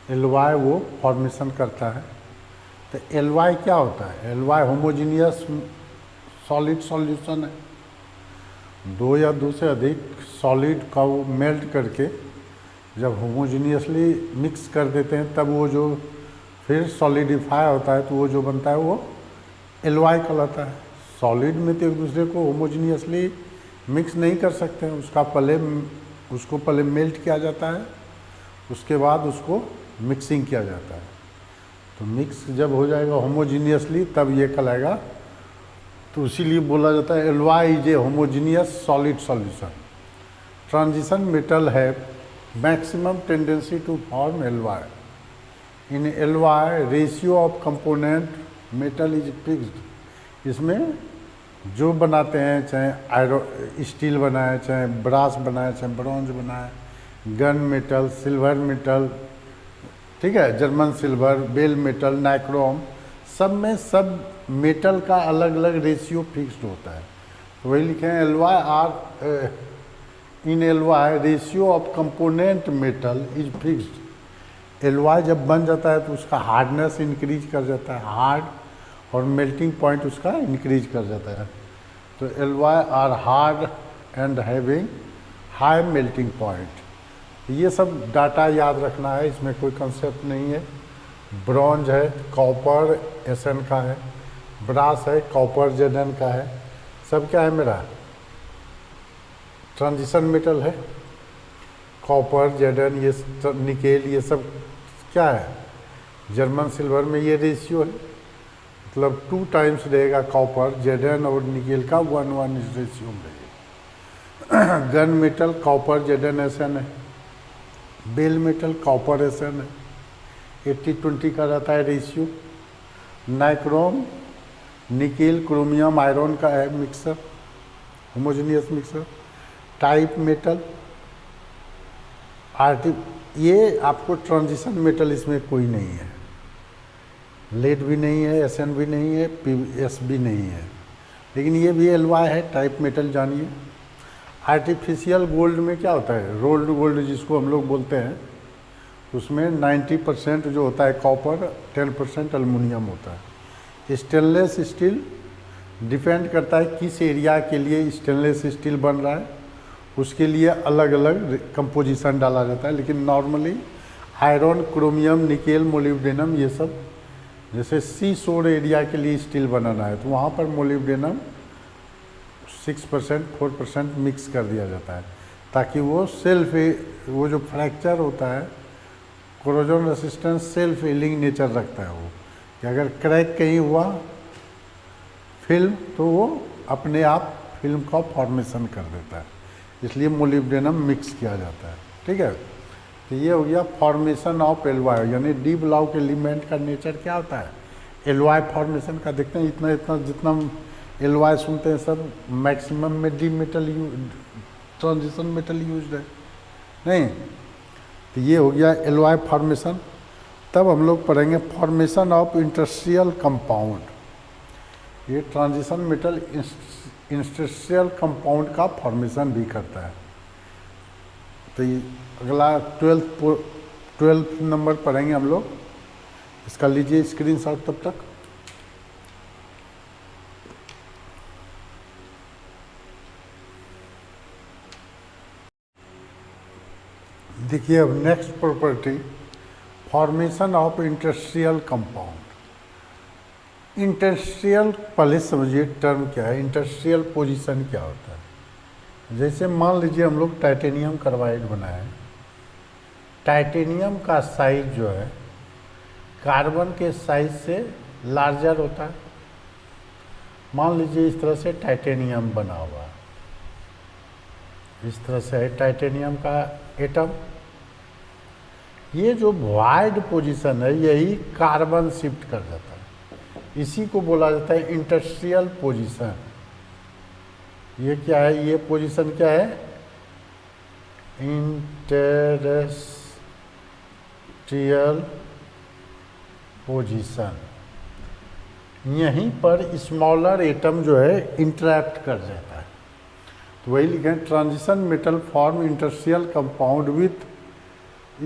एलवाई वो फॉर्मेशन करता है। तो एलवाई क्या होता है? एलवाई होमोजीनियस सॉलिड सॉल्यूशन है। दो या दो से अधिक सॉलिड का वो मेल्ट करके जब होमोजीनियसली मिक्स कर देते हैं तब वो जो फिर सॉलिडिफाई होता है तो वो जो बनता है वो एलवाई कहलाता है। सॉलिड में तो एक दूसरे को होमोजीनियसली मिक्स नहीं कर सकते हैं, उसको पहले मेल्ट किया जाता है, उसके बाद उसको मिक्सिंग किया जाता है। तो मिक्स जब हो जाएगा होमोजीनियसली तब ये कहलाएगा। तो इसीलिए बोला जाता है alloy is a homogeneous solid solution. Transition metal है maximum tendency to form alloy. In alloy ratio of component metal is fixed. इसमें जो बनाते हैं, चाहे आयरन स्टील बनाए, चाहे ब्रास बनाए, चाहे ब्रॉन्ज बनाए, गन मेटल, सिल्वर मेटल, ठीक है, German silver, bell metal, nichrome, सब में सब मेटल का अलग अलग रेशियो फिक्स्ड होता है। तो वही लिखे हैं alloy are in alloy ratio of component metal is fixed. Alloy जब बन जाता है तो उसका हार्डनेस इंक्रीज कर जाता है, हार्ड, और मेल्टिंग पॉइंट उसका इंक्रीज कर जाता है। तो alloy are hard and having high melting point. ये सब डाटा याद रखना है, इसमें कोई कंसेप्ट नहीं है। ब्रॉन्ज है, कॉपर एसएन का है, ब्रास है, कॉपर जेडन का है, सब क्या है मेरा ट्रांजिशन मेटल है। कॉपर जेडन, ये निकेल, ये सब क्या है जर्मन सिल्वर में ये रेशियो है, मतलब 2 टाइम्स रहेगा कॉपर जेडन और निकेल का 1:1 इस रेशियो में रहेगा। Gun metal copper ZN SN है, बेल मेटल कॉपर एसएन है, 80-20 का रहता है ratio. Nichrome nickel chromium iron का है mixer, homogeneous mixer. Type metal ये आपको ट्रांजिशन मेटल इसमें कोई नहीं है, लेड भी नहीं है, एसएन भी नहीं है, पीएस भी नहीं है, लेकिन ये भी एलवाई है, टाइप मेटल जानिए। आर्टिफिशियल गोल्ड में क्या होता है, रोल्ड गोल्ड जिसको हम लोग बोलते हैं, उसमें 90% जो होता है कॉपर, 10% एल्युमिनियम होता है। स्टेनलेस स्टील डिपेंड करता है किस एरिया के लिए स्टेनलेस स्टील बन रहा है, उसके लिए अलग अलग कंपोजिशन डाला जाता है। लेकिन normally iron, chromium, nickel, molybdenum, ये सब जैसे सी शोर एरिया के लिए स्टील बनाना है तो वहाँ पर मोलिब्डेनम 6%, 4% मिक्स कर दिया जाता है ताकि वो वो जो फ्रैक्चर होता है, corrosion resistance self healing nature रखता है वो, कि अगर क्रैक कहीं हुआ फिल्म तो वो अपने आप फिल्म का फॉर्मेशन कर देता है, इसलिए मोलिब्डेनम मिक्स किया जाता है। ठीक है, तो ये हो गया फॉर्मेशन ऑफ एलवाई, यानी डी ब्लॉक एलिमेंट का नेचर क्या होता है, एलवाई फॉर्मेशन का। देखते हैं इतना इतना जितना एलवाई सुनते हैं सब मैक्सिमम में D metal transition metal use है नहीं। तो ये हो गया एलवाई फॉर्मेशन। तब हम लोग पढ़ेंगे फॉर्मेशन ऑफ इंडस्ट्रियल कंपाउंड। ये ट्रांजिशन मेटल इंडस्ट्रियल कंपाउंड का फॉर्मेशन भी करता है। तो ये अगला 12th नंबर पढ़ेंगे हम लोग, इसका लीजिए स्क्रीनशॉट तब तक। देखिए अब next property, formation of industrial compound. Industrial पहले समझिए टर्म क्या है, इंडस्ट्रियल पोजीशन क्या होता है। जैसे मान लीजिए हम लोग टाइटेनियम कार्बाइड बनाए, टाइटेनियम का साइज जो है कार्बन के साइज से लार्जर होता है। मान लीजिए इस तरह से टाइटेनियम बना हुआ है, इस तरह से है टाइटेनियम का एटम। ये जो वाइड पोजीशन है यही कार्बन शिफ्ट कर जाता है, इसी को बोला जाता है इंडस्ट्रियल पोजीशन। ये क्या है, ये पोजीशन क्या है, इंटरस्टियल पोजीशन। यहीं पर स्मॉलर एटम जो है इंटरैक्ट कर जाता है। तो वही लिखें, transition metal form interstitial compound with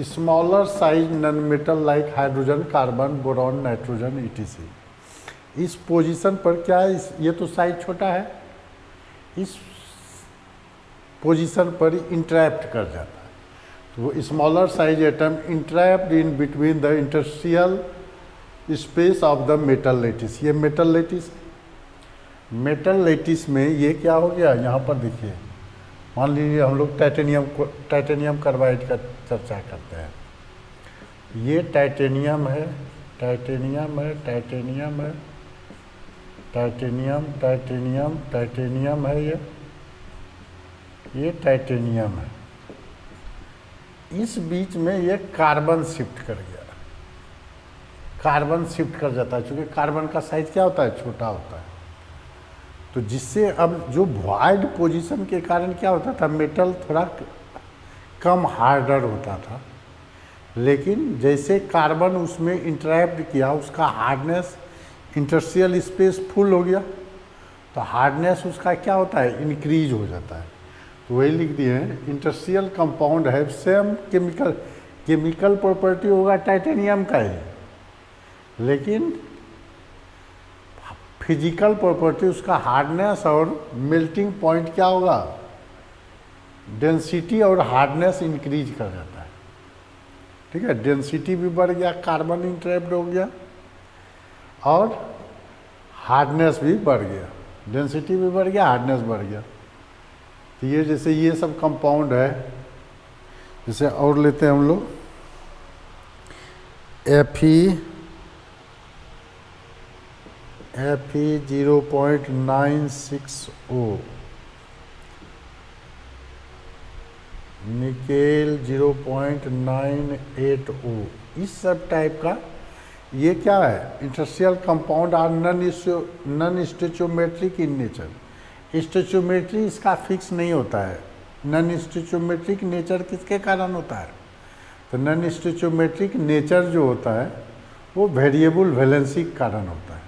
smaller size non metal like hydrogen, carbon, boron, nitrogen etc. इस पोजीशन पर क्या है, ये तो साइज छोटा है, इस पोजीशन पर इंटरैक्ट कर जाता है। तो वो smaller size atom entrapped in between the interstitial space of the metal lattice. ये मेटल लेटिस में ये क्या हो गया, यहाँ पर देखिए, मान लीजिए हम लोग टाइटेनियम कार्बाइड का चर्चा करते हैं। ये टाइटेनियम है, टाइटेनियम है, टाइटेनियम है, टाइटेनियम, टाइटेनियम, टाइटेनियम है, ये टाइटेनियम है। इस बीच में ये कार्बन शिफ्ट कर गया, कार्बन शिफ्ट कर जाता है, क्योंकि कार्बन का साइज क्या होता है, छोटा होता है। तो जिससे अब जो वॉइड पोजीशन के कारण क्या होता था, मेटल थोड़ा कम हार्डर होता था, लेकिन जैसे कार्बन उसमें इंटरैक्ट किया, उसका हार्डनेस, इंटरस्टियल स्पेस फुल हो गया, तो हार्डनेस उसका क्या होता है, इंक्रीज हो जाता है। तो वही लिख दिए हैं, इंटरस्टियल कंपाउंड है सेम केमिकल प्रॉपर्टी होगा टाइटेनियम का ही, लेकिन फिजिकल प्रॉपर्टी उसका हार्डनेस और मेल्टिंग पॉइंट क्या होगा, डेंसिटी और हार्डनेस इंक्रीज कर जाता है। ठीक है, डेंसिटी भी बढ़ गया, कार्बन इंटरैप्ट हो गया, और हार्डनेस भी बढ़ गया, डेंसिटी भी बढ़ गया, हार्डनेस बढ़ गया। तो ये जैसे ये सब कंपाउंड है, जैसे और लेते हैं हम लोग Fe0.96O, निकेल 0.98O, इस सब टाइप का ये क्या है, interstitial compound are non stoichiometric in nature. Stoichiometry इसका फिक्स नहीं होता है। नॉन स्टोइचियोमेट्रिक नेचर किसके कारण होता है, तो नॉन स्टोइचियोमेट्रिक नेचर जो होता है वो वेरिएबल वैलेंसी के कारण होता है।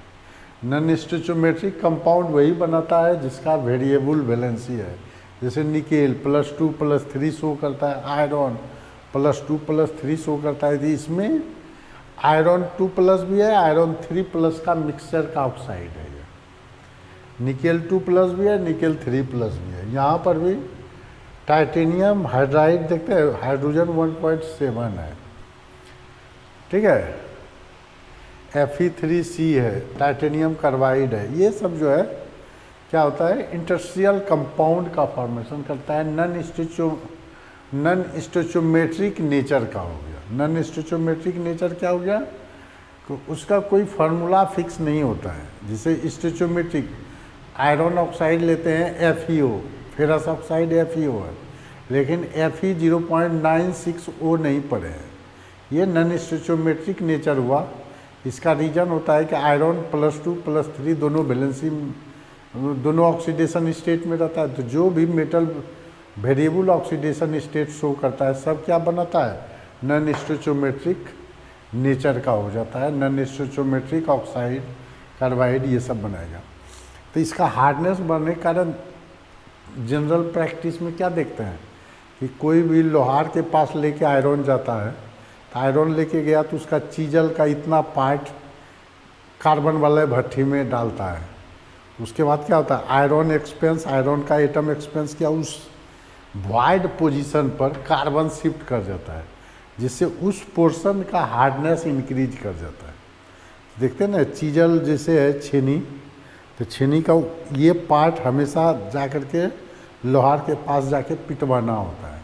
नॉन स्टोइचियोमेट्रिक कंपाउंड वही बनाता है जिसका वेरिएबल वैलेंसी है। जैसे निकेल +2 + 3 शो करता है, आयरन +2 + 3 शो करता है। तो इसमें आयरन 2+ भी है, आयरन 3+ का मिक्सचर का ऑक्साइड है। निकेल 2+ भी है, निकेल 3+ भी है। यहाँ पर भी टाइटेनियम हाइड्राइड देखते हैं, हाइड्रोजन 1.7 है, ठीक है, Fe3C है, टाइटेनियम कार्बाइड है। ये सब जो है क्या होता है, इंटरस्टियल कंपाउंड का फॉर्मेशन करता है, नॉन स्टोइचियोमेट्रिक नेचर का हो गया। नॉन स्टोइचियोमेट्रिक नेचर क्या हो गया, तो उसका कोई फार्मूला फिक्स नहीं होता है। जैसे स्टोइचियोमेट्रिक आयरन ऑक्साइड लेते हैं FeO, फेरस ऑक्साइड FeO है, लेकिन Fe 0.96O नहीं पड़े हैं। ये नॉन स्टोइचियोमेट्रिक नेचर हुआ। इसका रीज़न होता है कि आयरन +2 + 3 दोनों बैलेंसी, दोनों ऑक्सीडेशन स्टेट में रहता है। तो जो भी metal variable oxidation state show करता है सब क्या बनाता है, नॉन स्टोइचियोमेट्रिक नेचर का हो जाता है। नॉन स्टोइचियोमेट्रिक ऑक्साइड, कार्बाइड ये सब बनाएगा। तो इसका हार्डनेस बढ़ने के कारण जनरल प्रैक्टिस में क्या देखते हैं कि कोई भी लोहार के पास लेके आयरन जाता है, तो आयरन लेके गया तो उसका चीजल का इतना पार्ट कार्बन वाले भट्ठी में डालता है। उसके बाद क्या होता है, आयरन एक्सपेंस, आयरन का एटम एक्सपेंस क्या उस वॉइड पोजीशन पर कार्बन शिफ्ट कर जाता है, जिससे उस पोर्शन का हार्डनेस इंक्रीज कर जाता है। देखते हैं ना, चीजल जैसे है छेनी, तो छेनी का ये पार्ट हमेशा जाकर के लोहार के पास जाके पिटवाना होता है,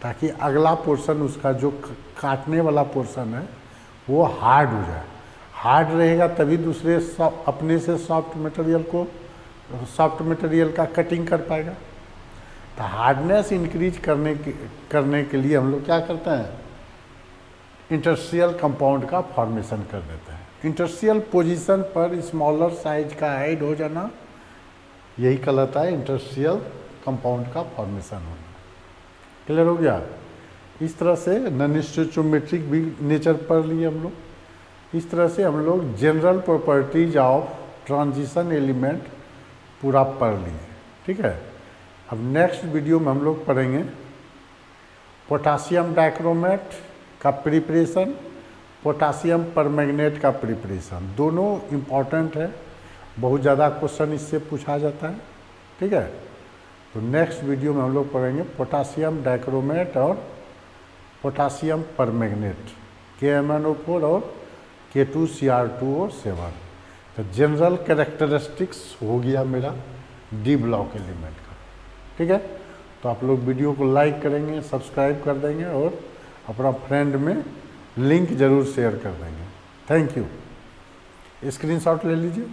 ताकि अगला पोर्शन उसका जो काटने वाला पोर्शन है वो हार्ड हो जाए। हार्ड रहेगा तभी दूसरे अपने से सॉफ्ट मटेरियल का कटिंग कर पाएगा। तो हार्डनेस इंक्रीज करने के लिए हम लोग क्या करते हैं, इंटरस्टियल कंपाउंड का फॉर्मेशन कर देते हैं। इंटरस्टियल पोजीशन पर स्मॉलर साइज का ऐड हो जाना यही कहलाता है इंटरस्टिशियल कंपाउंड का फॉर्मेशन होना। क्लियर हो गया। इस तरह से नॉन स्टोइचोमेट्रिक भी नेचर पढ़ लिए हम लोग। इस तरह से हम लोग general properties of transition element पूरा पढ़ लिए। ठीक है, अब नेक्स्ट वीडियो में हम लोग पढ़ेंगे पोटासियम डाइक्रोमेट का प्रिपरेशन, पोटासियम परमैंगनेट का प्रिपरेशन। दोनों इम्पॉर्टेंट है, बहुत ज़्यादा क्वेश्चन इससे पूछा जाता है। ठीक है, तो नेक्स्ट वीडियो में हम लोग पढ़ेंगे पोटासियम डाइक्रोमेट और पोटासियम परमैंगनेट, KMnO4 और K2Cr2O7। तो जनरल कैरेक्टरिस्टिक्स हो गया मेरा डी ब्लॉक एलिमेंट का। ठीक है, तो आप लोग वीडियो को लाइक करेंगे, सब्सक्राइब कर देंगे और अपना फ्रेंड में लिंक ज़रूर शेयर कर देंगे। Thank you. स्क्रीनशॉट ले लीजिए।